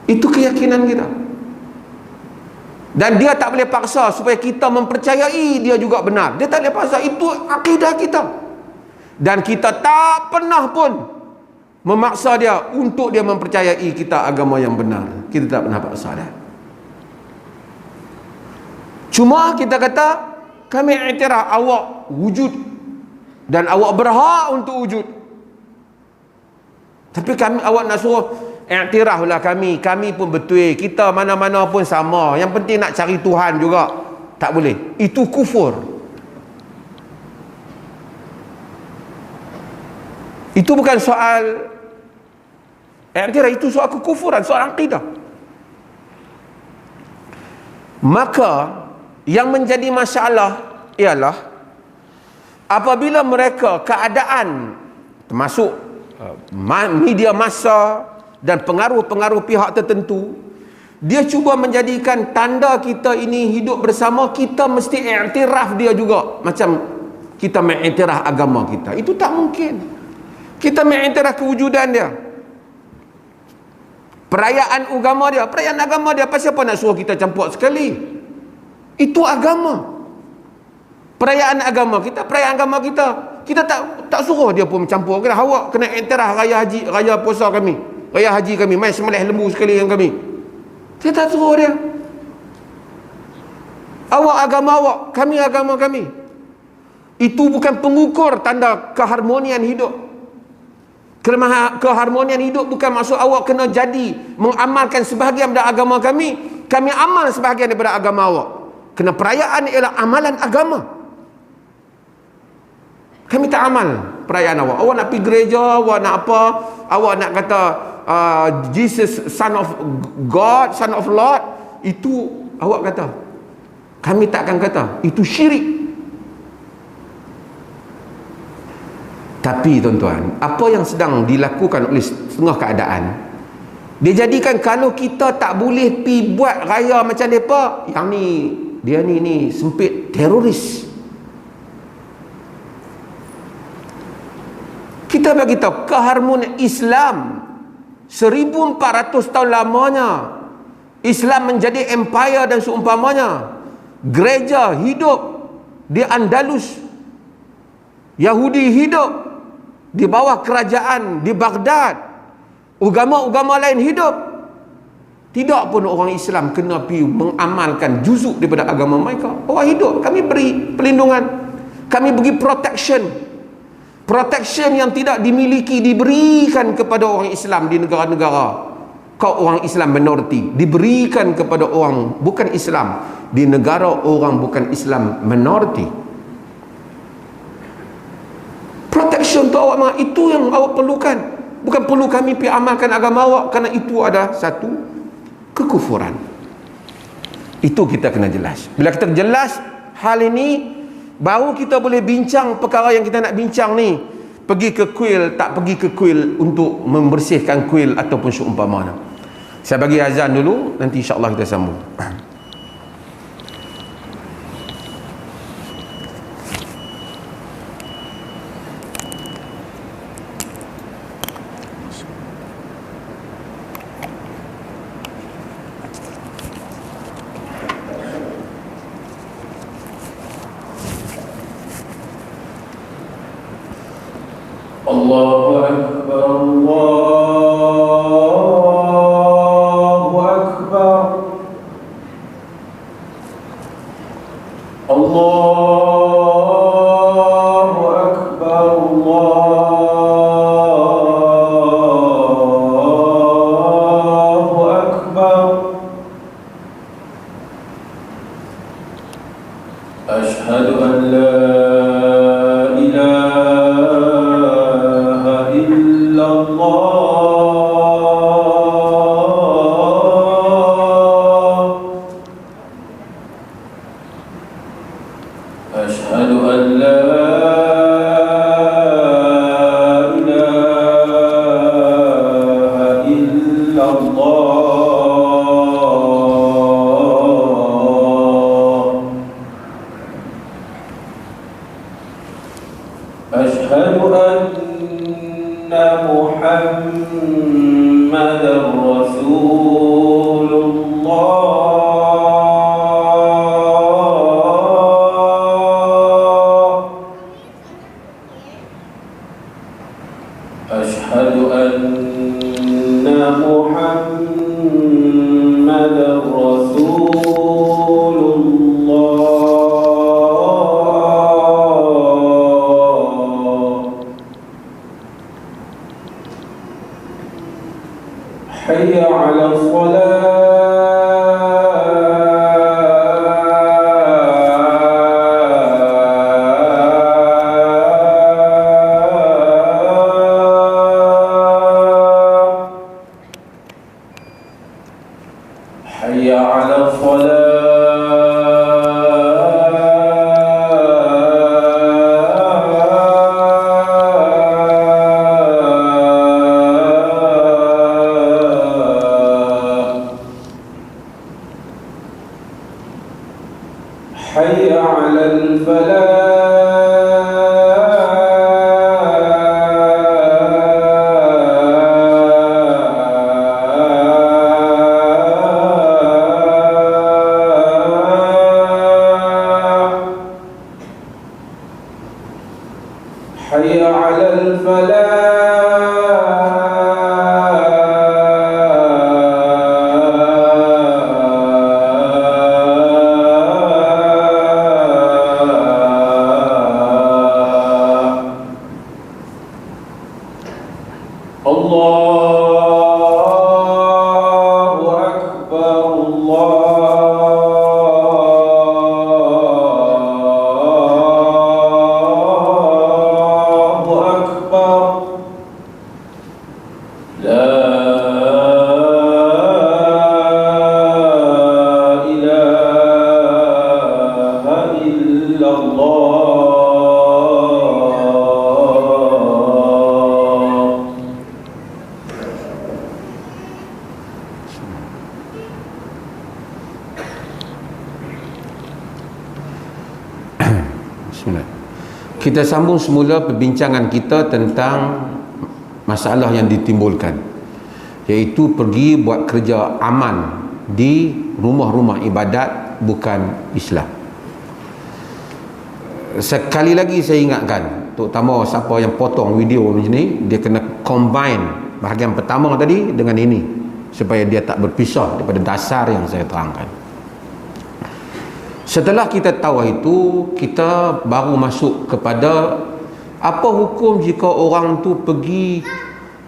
Itu keyakinan kita. Dan dia tak boleh paksa supaya kita mempercayai dia juga benar. Dia tak boleh paksa. Itu akidah kita. Dan kita tak pernah pun memaksa dia untuk dia mempercayai kita agama yang benar. Kita tak pernah paksa dia. Cuma kita kata kami iktiraf awak wujud dan awak berhak untuk wujud. Tapi awak nak suruh iktiraflah kami pun betul, kita mana-mana pun sama, yang penting nak cari Tuhan juga. Tak boleh. Itu kufur. Itu bukan soal iktiraf, itu soal kekufuran, soal akidah. Maka yang menjadi masalah ialah apabila mereka keadaan termasuk media massa dan pengaruh-pengaruh pihak tertentu, dia cuba menjadikan tanda kita ini hidup bersama, kita mesti iktiraf dia juga macam kita mengiktiraf agama kita. Itu tak mungkin. Kita mengiktiraf kewujudan dia, perayaan agama dia. Pasal apa nak suruh kita campur sekali? Itu agama. Perayaan agama kita. Kita tak suruh dia pun mencampur. Awak kena iktiraf raya haji, raya puasa kami, raya haji kami, mai sembelih lembu sekali dengan kami. Saya tak suruh dia. Awak agama awak, kami agama kami. Itu bukan pengukur tanda keharmonian hidup. Keharmonian hidup bukan maksud awak kena jadi mengamalkan sebahagian daripada agama kami amal sebahagian daripada agama awak. Kena perayaan ialah amalan agama. Kami tak amal perayaan awak. Awak nak pergi gereja, awak nak apa, awak nak kata Jesus son of God, son of Lord, itu awak kata. Kami takkan kata. Itu syirik. Tapi tuan-tuan, apa yang sedang dilakukan oleh setengah keadaan, dia jadikan kalau kita tak boleh pi buat raya macam mereka, yang ni dia ni sempit, teroris. Kita bagi tahu keharmonian Islam 1400 tahun lamanya. Islam menjadi empire dan seumpamanya. Gereja hidup di Andalus. Yahudi hidup di bawah kerajaan di Baghdad. Agama-agama lain hidup. Tidak pun orang Islam kena pergi mengamalkan juzuk daripada agama mereka. Orang hidup, kami beri perlindungan, kami beri protection yang tidak dimiliki, diberikan kepada orang Islam di negara-negara kau orang Islam minoriti, diberikan kepada orang bukan Islam di negara orang bukan Islam minoriti. Protection untuk awak, itu yang awak perlukan. Bukan perlu kami pergi amalkan agama awak, kerana itu ada satu kekufuran. Itu kita kena jelas. Bila kita jelas hal ini, baru kita boleh bincang perkara yang kita nak bincang ni. Pergi ke kuil, tak pergi ke kuil untuk membersihkan kuil ataupun seumpamanya. Saya bagi azan dulu, nanti insya-Allah kita sambung. Allahu Akbar, Allahu Akbar, Allahu Akbar, Allahu Akbar. Ashhadu an la Kita sambung semula perbincangan kita tentang masalah yang ditimbulkan, iaitu pergi buat kerja aman di rumah-rumah ibadat bukan Islam. Sekali lagi saya ingatkan, terutama siapa yang potong video macam ni, dia kena combine bahagian pertama tadi dengan ini, supaya dia tak berpisah daripada dasar yang saya terangkan. Setelah kita tahu itu, kita baru masuk kepada apa hukum jika orang tu pergi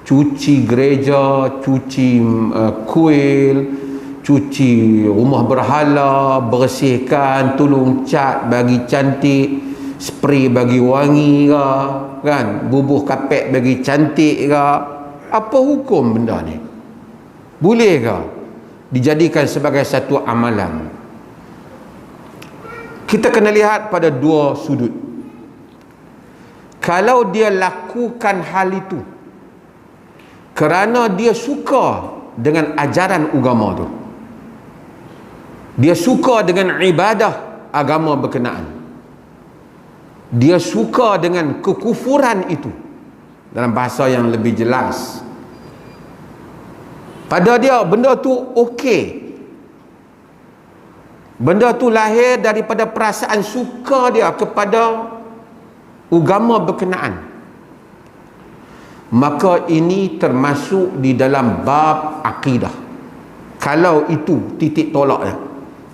cuci gereja, cuci kuil, cuci rumah berhala, bersihkan, tolong cat bagi cantik, spray bagi wangi ke, kan, bubuh kapet bagi cantik ke. Apa hukum benda ni? Boleh ke dijadikan sebagai satu amalan? Kita kena lihat pada dua sudut. Kalau dia lakukan hal itu kerana dia suka dengan ajaran agama tu, dia suka dengan ibadah agama berkenaan, dia suka dengan kekufuran itu, dalam bahasa yang lebih jelas, pada dia benda tu okey, benda tu lahir daripada perasaan suka dia kepada agama berkenaan, maka ini termasuk di dalam bab akidah. Kalau itu titik tolaknya,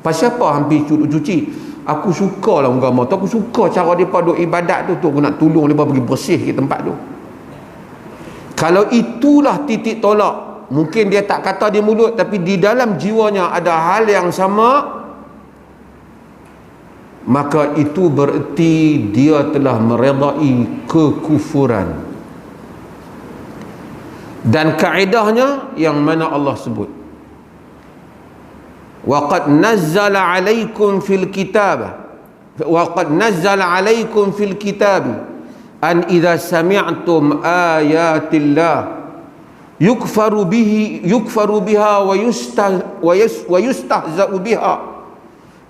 pasal apa hampir cuci? Aku suka lah agama tu, aku suka cara mereka duk ibadat tu, aku nak tolong mereka pergi bersih ke tempat tu. Kalau itulah titik tolak, mungkin dia tak kata di mulut, tapi di dalam jiwanya ada hal yang sama, maka itu bererti dia telah meredai kekufuran. Dan kaedahnya yang mana Allah sebut, وَقَدْ نَزَّلَ عَلَيْكُمْ فِي الْكِتَابِ وَقَدْ نَزَّلَ عَلَيْكُمْ فِي الْكِتَابِ أن إذا سمعتم آيات الله يكفر بها ويستهزأ بها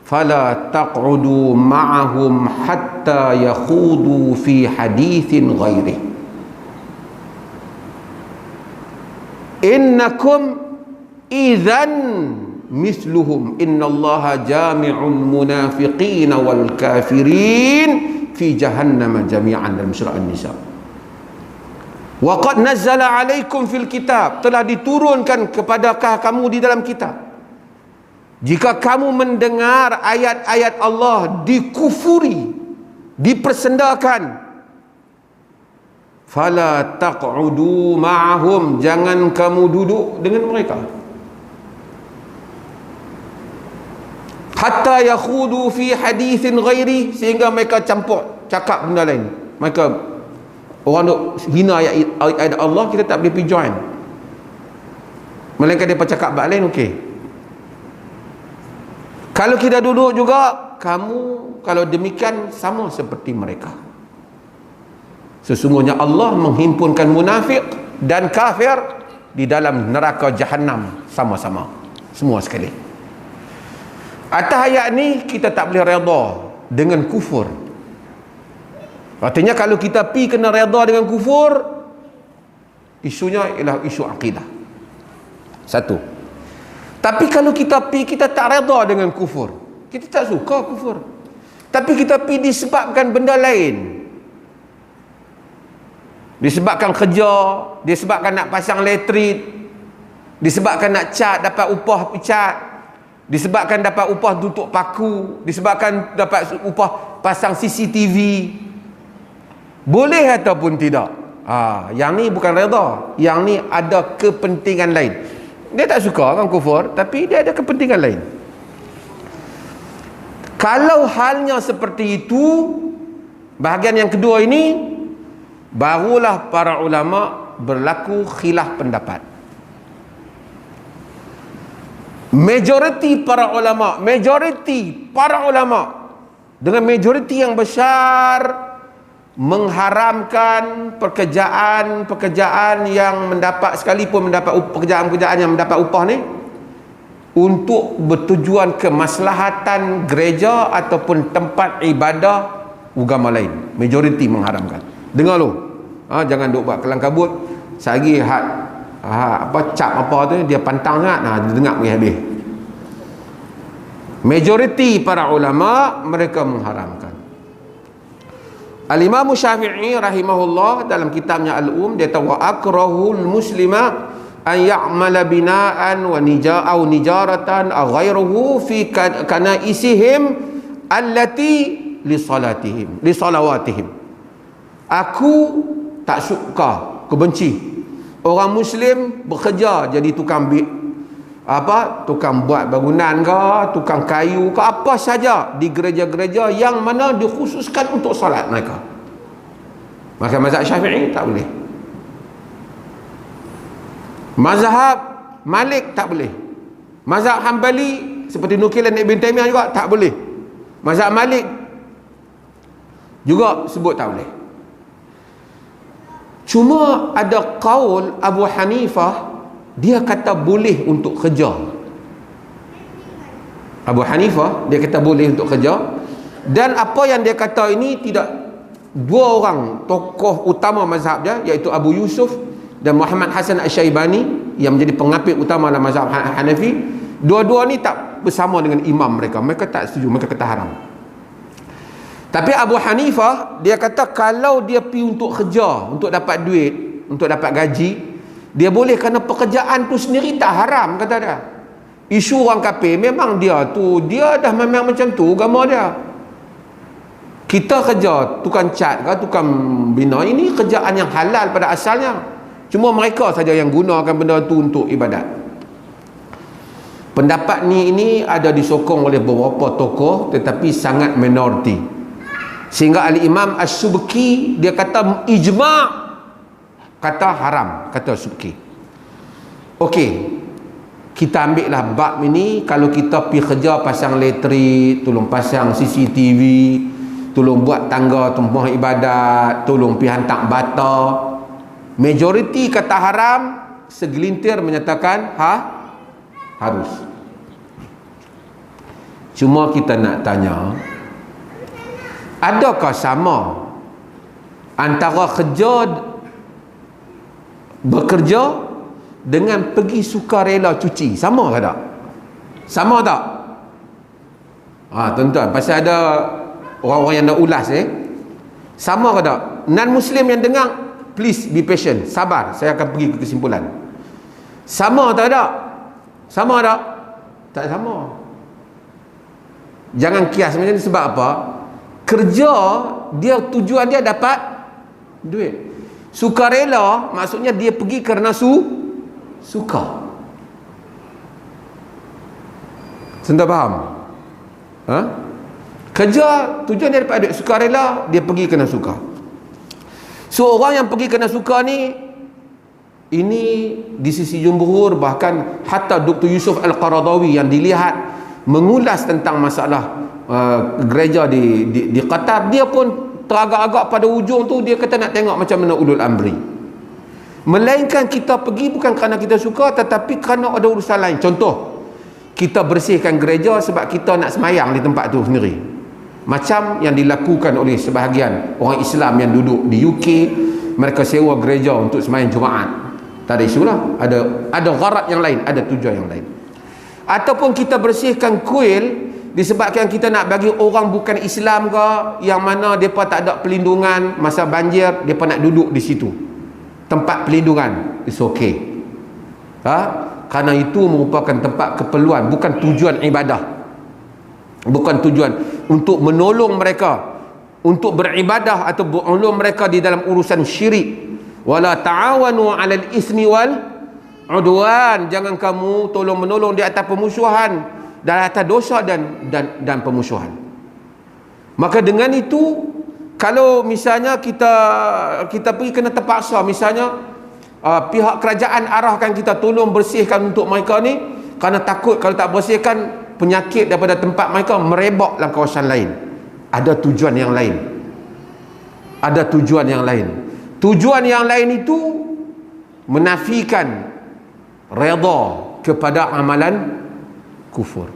فلا تقعدوا معهم حتى يخوضوا في حديث غيره إنكم إذن مثلهم إن الله جامع المنافقين والكافرين fi jahannam jami'an, dalam surah An-Nisa. Wa qad nazzala 'alaikum fil kitab, telah diturunkan kepadakah kamu di dalam kitab, jika kamu mendengar ayat-ayat Allah dikufuri, dipersendakan, fala taq'udu ma'ahum, jangan kamu duduk dengan mereka, hatta yakhudu fi hadithin ghairi, sehingga mereka campur cakap benda lain. Mereka orang duk hina ayat Allah, kita tak boleh pergi join, melainkan dia cakap bab lain. okey, kalau kita duduk juga, kamu kalau demikian sama seperti mereka. Sesungguhnya Allah menghimpunkan munafik dan kafir di dalam neraka Jahannam sama-sama, semua sekali. Atas ayat ni kita tak boleh redha dengan kufur. Artinya kalau kita pi kena redha dengan kufur, isunya ialah isu akidah. Satu. Tapi kalau kita pi kita tak redha dengan kufur, kita tak suka kufur, tapi kita pi disebabkan benda lain, disebabkan kerja, disebabkan nak pasang elektrik, disebabkan nak cat dapat upah cat, disebabkan dapat upah tutup paku, disebabkan dapat upah pasang CCTV, boleh ataupun tidak? Yang ni bukan redha, yang ni ada kepentingan lain. Dia tak suka kan kufur, tapi dia ada kepentingan lain. Kalau halnya seperti itu, bahagian yang kedua ini, barulah para ulama berlaku khilaf pendapat. Majoriti para ulama dengan majoriti yang besar mengharamkan pekerjaan yang mendapat, sekalipun mendapat pekerjaan yang mendapat upah ni, untuk bertujuan kemaslahatan gereja ataupun tempat ibadah agama lain. Majoriti mengharamkan. Dengar lu. Jangan duk buat kelang kabut. Sehari cap apa tu dia pantang sangat. Dia dengar pergi habis. Majoriti para ulama mereka mengharamkan. Al-Imam Syafi'i rahimahullah dalam kitabnya Al-Um dia kata wa akrahul muslima an ya'mala bina'an wa nijaratan aw ghairuhu fi kanaisihim allati li salawatihim. Aku tak suka, aku benci orang muslim bekerja jadi tukang tukang buat bangunan ke, tukang kayu ke, apa saja di gereja-gereja yang mana dikhususkan untuk solat mereka. Maka mazhab Syafi'i tak boleh. Mazhab Malik tak boleh. Mazhab Hanbali seperti nukilan Ibn Taymiyah juga tak boleh. Mazhab Malik juga sebut tak boleh. Cuma ada qaul Abu Hanifah, dia kata boleh untuk kerja. Abu Hanifah dia kata boleh untuk kerja. Dan apa yang dia kata ini tidak, dua orang tokoh utama mazhab dia iaitu Abu Yusuf dan Muhammad Hasan Asy-Syaibani yang menjadi pengapit utama dalam mazhab Hanafi, dua-dua ni tak bersama dengan imam mereka. Mereka tak setuju, mereka kata haram. Tapi Abu Hanifah dia kata kalau dia pergi untuk kerja, untuk dapat duit, untuk dapat gaji, dia boleh, kerana pekerjaan tu sendiri tak haram, kata dia. Isu orang kafir memang dia dah memang macam tu agama dia. Kita kerja tukang cat ke, tukang bina, ini kerjaan yang halal pada asalnya. Cuma mereka saja yang gunakan benda tu untuk ibadat. Pendapat ini ada disokong oleh beberapa tokoh tetapi sangat minoriti. Sehingga Al-Imam As-Subki dia kata ijma' kata haram, kata Subki. Okey, kita ambil lah bab ini. Kalau kita pergi kerja pasang elektrik, tolong pasang CCTV, tolong buat tangga tempat ibadat, tolong pergi hantar bata, majoriti kata haram, segelintir menyatakan harus. Cuma kita nak tanya, adakah sama antara bekerja dengan pergi sukarela cuci? Sama ke tak? Sama tak? Tuan-tuan, pasal ada orang-orang yang nak ulas sama ke tak? Non-Muslim yang dengar, please be patient, sabar, saya akan pergi ke kesimpulan. Sama tak tak? Sama tak? Tak sama. Jangan kias macam ni. Sebab apa? Kerja dia tujuan dia dapat duit. Sukarela maksudnya dia pergi kerana suka. Anda faham? Kerja tujuan dia dapat duit, sukarela dia pergi kerana suka. So orang yang pergi kerana suka ni, ini di sisi jumhur, bahkan hatta Dr. Yusuf Al-Qaradawi yang dilihat mengulas tentang masalah gereja di Qatar, dia pun teragak-agak pada ujung tu dia kata nak tengok macam mana ulul amri. Melainkan kita pergi bukan kerana kita suka, tetapi kerana ada urusan lain. Contoh, kita bersihkan gereja sebab kita nak semayang di tempat tu sendiri, macam yang dilakukan oleh sebahagian orang Islam yang duduk di UK. Mereka sewa gereja untuk semayang Jumaat. Tak ada isu lah, ada gharat yang lain, ada tujuan yang lain. Ataupun kita bersihkan kuil disebabkan kita nak bagi orang bukan Islam ke, yang mana mereka tak ada pelindungan masa banjir, mereka nak duduk di situ, tempat pelindungan, it's okay. Kerana itu merupakan tempat keperluan, bukan tujuan ibadah, bukan tujuan untuk menolong mereka untuk beribadah atau menolong mereka di dalam urusan syirik. Wala ta'awanu 'alal ismi wal udwan, jangan kamu tolong menolong di atas pemusuhan, dan atas dosa dan pemusuhan. Maka dengan itu, kalau misalnya kita pergi kena terpaksa, misalnya pihak kerajaan arahkan kita tolong bersihkan untuk mereka ni, kerana takut kalau tak bersihkan penyakit daripada tempat mereka merebak dalam kawasan lain. Ada tujuan yang lain. Ada tujuan yang lain. Tujuan yang lain itu menafikan redha kepada amalan kufur.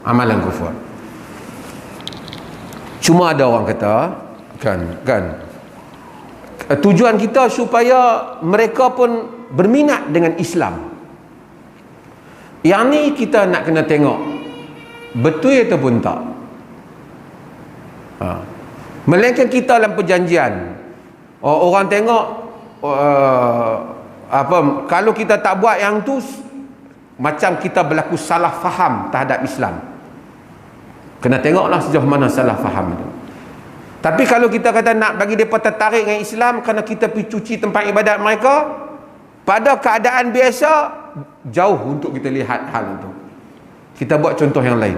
Amalan kufur. Cuma ada orang kata kan tujuan kita supaya mereka pun berminat dengan Islam. Yang ni kita nak kena tengok betul ataupun tak. Melainkan kita dalam perjanjian, orang tengok kalau kita tak buat yang tu, macam kita berlaku salah faham terhadap Islam. Kena tengoklah sejauh mana salah faham tu. Tapi kalau kita kata nak bagi mereka tertarik dengan Islam kerana kita pergi cuci tempat ibadat mereka, pada keadaan biasa jauh untuk kita lihat hal itu. Kita buat contoh yang lain.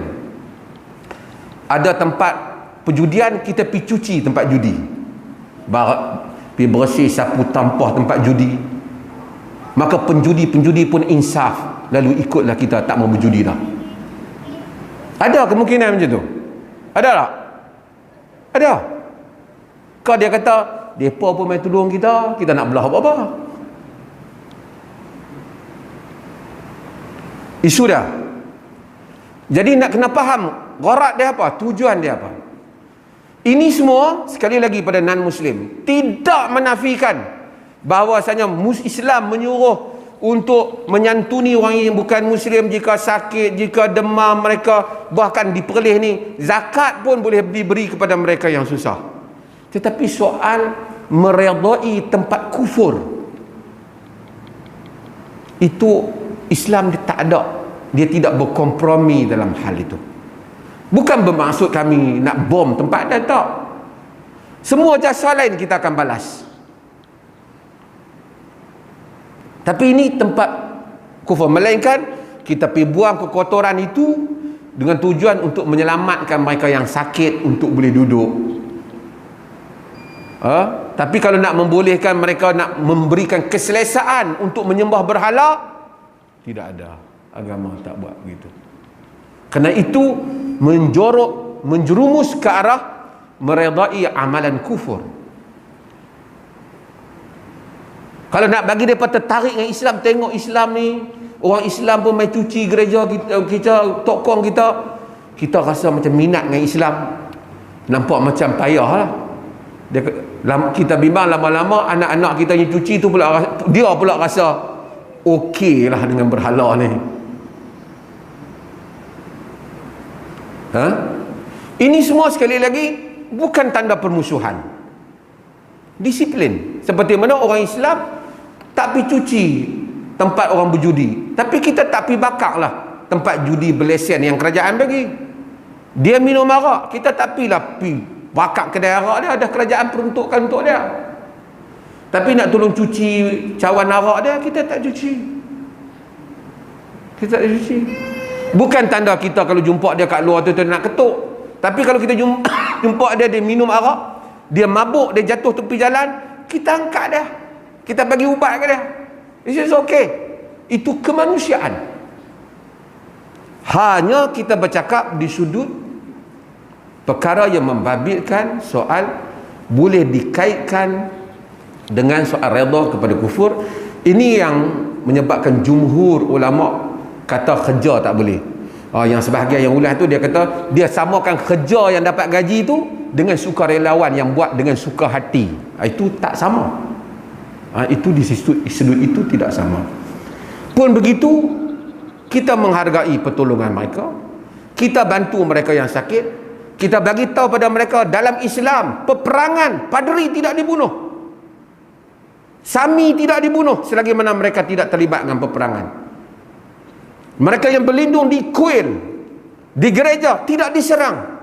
Ada tempat perjudian, kita pergi cuci tempat judi, pergi bersih, sapu tampah tempat judi. Maka penjudi pun insaf, lalu ikutlah kita, tak mau berjudi dah. Ada kemungkinan macam tu? Ada tak? Ada. Kalau dia kata depa pun mai tolong kita, kita nak belah apa-apa. Isu dah. Jadi nak kena faham gharat dia apa, tujuan dia apa. Ini semua sekali lagi pada non-Muslim tidak menafikan bahawasanya Islam menyuruh untuk menyantuni orang yang bukan Muslim jika sakit, jika demam mereka, bahkan diperlih ni zakat pun boleh diberi kepada mereka yang susah. Tetapi soal meredai tempat kufur, itu Islam dia tak ada, dia tidak berkompromi dalam hal itu. Bukan bermaksud kami nak bom tempat dia, tak. Semua jasa lain kita akan balas. Tapi ini tempat kufur. Melainkan kita pergi buang kekotoran itu dengan tujuan untuk menyelamatkan mereka yang sakit untuk boleh duduk. Tapi kalau nak membolehkan mereka, nak memberikan keselesaan untuk menyembah berhala, tidak ada. Agama tak buat begitu. Kerana itu menjerumus ke arah meredai amalan kufur. Kalau nak bagi mereka tertarik dengan Islam, tengok Islam ni, orang Islam pun main cuci gereja kita tokong kita rasa macam minat dengan Islam. Nampak macam payah lah. Kita bimbang lama-lama anak-anak kita yang cuci tu pula, dia pula rasa okey lah dengan berhala ni. Ini semua sekali lagi bukan tanda permusuhan. Disiplin. Seperti mana orang Islam tak pergi cuci tempat orang berjudi, tapi kita tak pergi bakar lah tempat judi berlesen yang kerajaan bagi. Dia minum arak, kita tak pergi bakar kedai arak dia, ada kerajaan peruntukkan untuk dia. Tapi nak tolong cuci cawan arak dia, kita tak cuci. Kita tak cuci. Bukan tanda kita kalau jumpa dia kat luar tu nak ketuk. Tapi kalau kita jumpa dia minum arak, dia mabuk, dia jatuh tepi jalan, kita angkat dia, kita bagi ubat ke dia. It's okay. Itu kemanusiaan. Hanya kita bercakap di sudut perkara yang membabitkan soal boleh dikaitkan dengan soal redha kepada kufur. Ini yang menyebabkan jumhur ulama kata kerja tak boleh. Yang sebahagian yang ulas tu dia kata dia samakan kerja yang dapat gaji tu dengan sukarelawan yang buat dengan suka hati. Itu tak sama. Itu di sudut itu tidak sama. Pun begitu, kita menghargai pertolongan mereka, kita bantu mereka yang sakit, kita bagi tahu pada mereka dalam Islam peperangan padri tidak dibunuh, sami tidak dibunuh selagi mana mereka tidak terlibat dengan peperangan. Mereka yang berlindung di kuil, di gereja tidak diserang.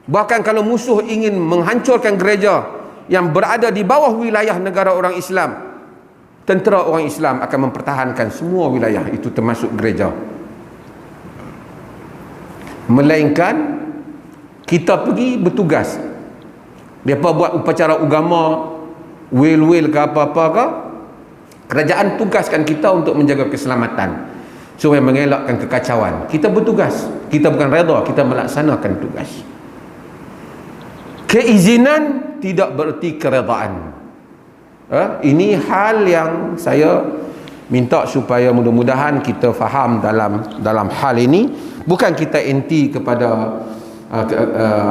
Bahkan kalau musuh ingin menghancurkan gereja yang berada di bawah wilayah negara orang Islam, tentera orang Islam akan mempertahankan semua wilayah itu termasuk gereja. Melainkan kita pergi bertugas, mereka buat upacara agama, wil-wil ke apa-apa ke, kerajaan tugaskan kita untuk menjaga keselamatan supaya mengelakkan kekacauan. Kita bertugas, kita bukan redha, kita melaksanakan tugas. Keizinan tidak bererti keredaan. Ini hal yang saya minta supaya mudah-mudahan kita faham dalam hal ini. Bukan kita anti kepada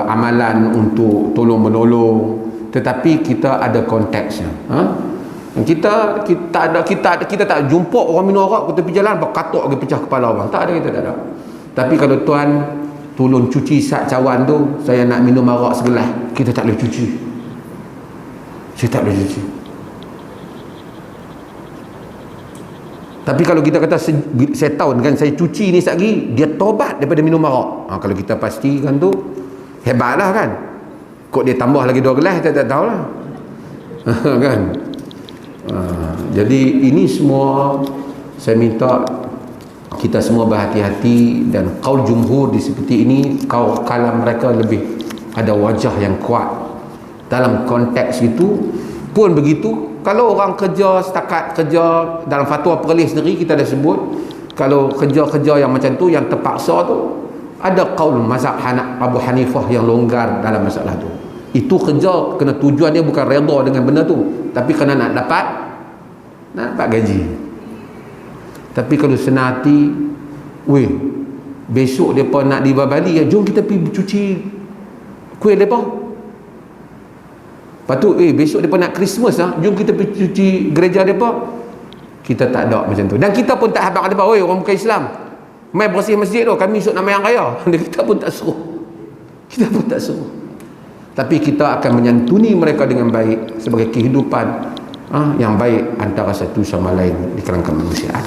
amalan untuk tolong menolong, tetapi kita ada konteksnya. Kita tak jumpa orang minum arak ke tepi jalan berkatuk lagi pecah kepala orang. Tak ada, kita tak ada. Tapi kalau tuan tolong cuci sak cawan tu, saya nak minum arak segelas, kita tak boleh cuci. Saya tak boleh cuci. Tapi kalau kita kata saya tahu kan saya cuci ni sekali, dia tobat daripada minum arak. Kalau kita pastikan tu, hebatlah kan. Kok dia tambah lagi 2 gelas, kita tak tahulah. Kan? Jadi ini semua saya minta kita semua berhati-hati, dan qaul jumhur di seperti ini, kalam mereka lebih ada wajah yang kuat dalam konteks itu. Pun begitu, kalau orang kerja setakat kerja dalam fatwa Perlis sendiri, kita dah sebut kalau kerja-kerja yang macam tu, yang terpaksa tu, ada qaul mazhab Abu Hanifah yang longgar dalam masalah tu. Itu kerja kena tujuan dia bukan redha dengan benda tu, tapi kena nak dapat gaji. Tapi kalau senati, besok depa nak di Bali, jom kita pergi cuci kuih depa. Lepas tu besok depa nak Christmas jom kita pergi cuci gereja depa. Kita tak ada macam tu. Dan kita pun tak habaq depa, orang bukan Islam, mai bersih masjid tu, kami esok nak mayang raya. Kita pun tak suruh. Tapi kita akan menyantuni mereka dengan baik sebagai kehidupan yang baik antara satu sama lain di kalangan kemanusiaan.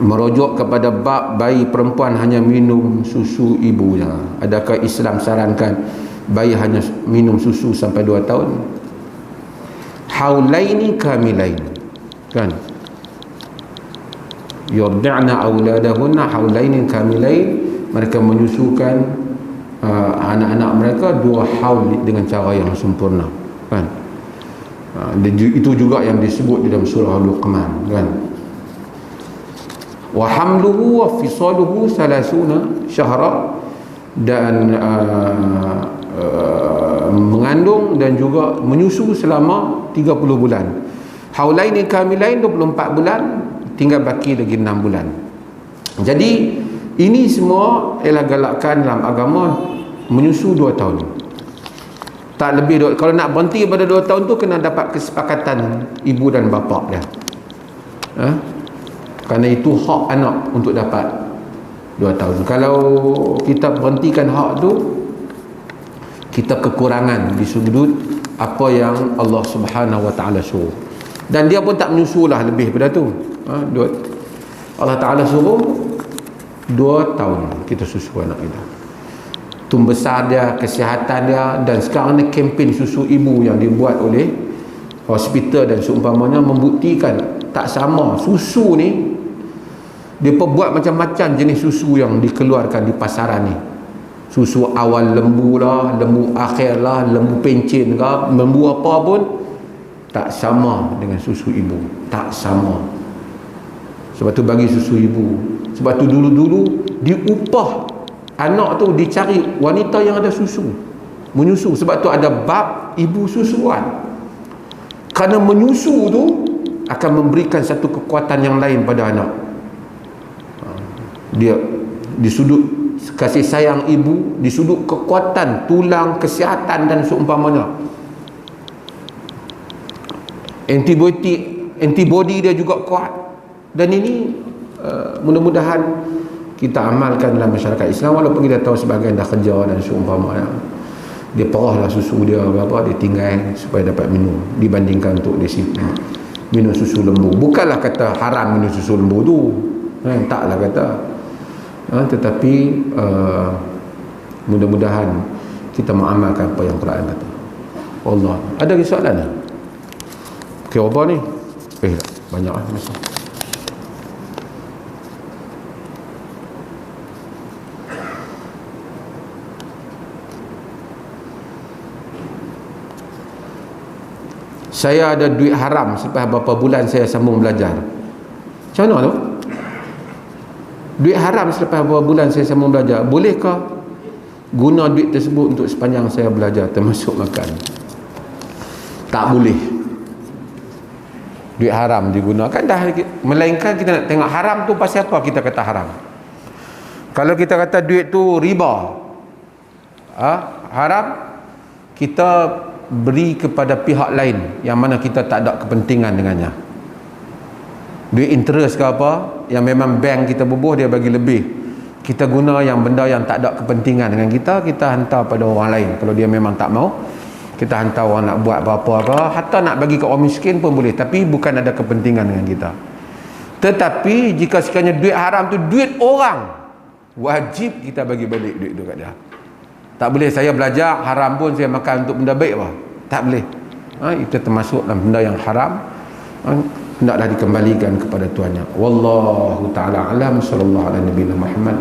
Merujuk kepada bab bayi perempuan hanya minum susu ibunya, adakah Islam sarankan bayi hanya minum susu sampai 2 tahun? Haulaini kamilain, kan? Yurdi'na auladahunna haulaini kamilain, mereka menyusukan anak-anak mereka 2 haul dengan cara yang sempurna, kan? Itu juga yang disebut di dalam surah Luqman, kan? Wa hamluhu wa fisaluhu 30 syahra, dan mengandung dan juga menyusu selama 30 bulan. Haulaini kamilain 24 bulan, tinggal baki lagi 6 bulan. Jadi ini semua ialah galakkan dalam agama, menyusu 2 tahun. Tak lebih, kalau nak berhenti pada 2 tahun tu kena dapat kesepakatan ibu dan bapa dia. Kerana itu hak anak untuk dapat 2 tahun. Kalau kita berhentikan hak tu, kita kekurangan di sudut apa yang Allah Subhanahu Wa Taala suruh. Dan dia pun tak menyusulah lebih daripada tu. Allah Taala suruh 2 tahun kita susu anak kita. Tumbuh besar dia, kesihatan dia. Dan sekarang ni kempen susu ibu yang dibuat oleh hospital dan seumpamanya membuktikan tak sama. Susu ni dia buat macam-macam jenis susu yang dikeluarkan di pasaran ni. Susu awal lembu lah, lembu akhir lah, lembu pencin lah, lembu apa pun tak sama dengan susu ibu. Tak sama. Sebab tu bagi susu ibu. Sebab tu dulu-dulu diupah anak tu, dicari wanita yang ada susu, menyusu. Sebab tu ada bab ibu susuan. Kerana menyusu tu akan memberikan satu kekuatan yang lain pada anak. Dia di sudut kasih sayang ibu, di sudut kekuatan tulang, kesihatan dan seumpamanya. Antibody dia juga kuat. Dan ini mudah-mudahan kita amalkan dalam masyarakat Islam, walaupun kita tahu sebahagian dah kerja dan seumpamanya. Dia perahlah susu dia berapa, dia tinggal supaya dapat minum, dibandingkan untuk dia minum susu lembu. Bukanlah kata haram minum susu lembu tu, taklah kata. Tetapi mudah-mudahan kita mengamalkan apa yang Quran kata. Allah. Ada lagi soalan ni? Okey, apa ni? Banyak lah masa. Saya ada duit haram selepas beberapa bulan saya sambung belajar. Macam mana tu? Duit haram selepas beberapa bulan saya sambung belajar, bolehkah guna duit tersebut untuk sepanjang saya belajar, termasuk makan. Tak boleh. Duit haram digunakan dah, melainkan kita nak tengok haram tu pasal apa kita kata haram. Kalau kita kata duit tu riba, haram, kita beri kepada pihak lain yang mana kita tak ada kepentingan dengannya. Duit interest ke apa, yang memang bank kita bubuh dia bagi lebih, kita guna yang benda yang tak ada kepentingan dengan kita, kita hantar pada orang lain. Kalau dia memang tak mau, kita hantar orang nak buat apa-apa, hatta nak bagi ke orang miskin pun boleh, tapi bukan ada kepentingan dengan kita. Tetapi jika sekiranya duit haram tu duit orang, wajib kita bagi balik duit tu kat dia. Tak boleh saya belajar haram pun saya makan untuk benda baik apa, tak boleh. Itu termasuk dalam benda yang haram, hendaklah dikembalikan kepada tuannya. Wallahu ta'ala alam. Sallallahu alaihi Nabi Muhammad.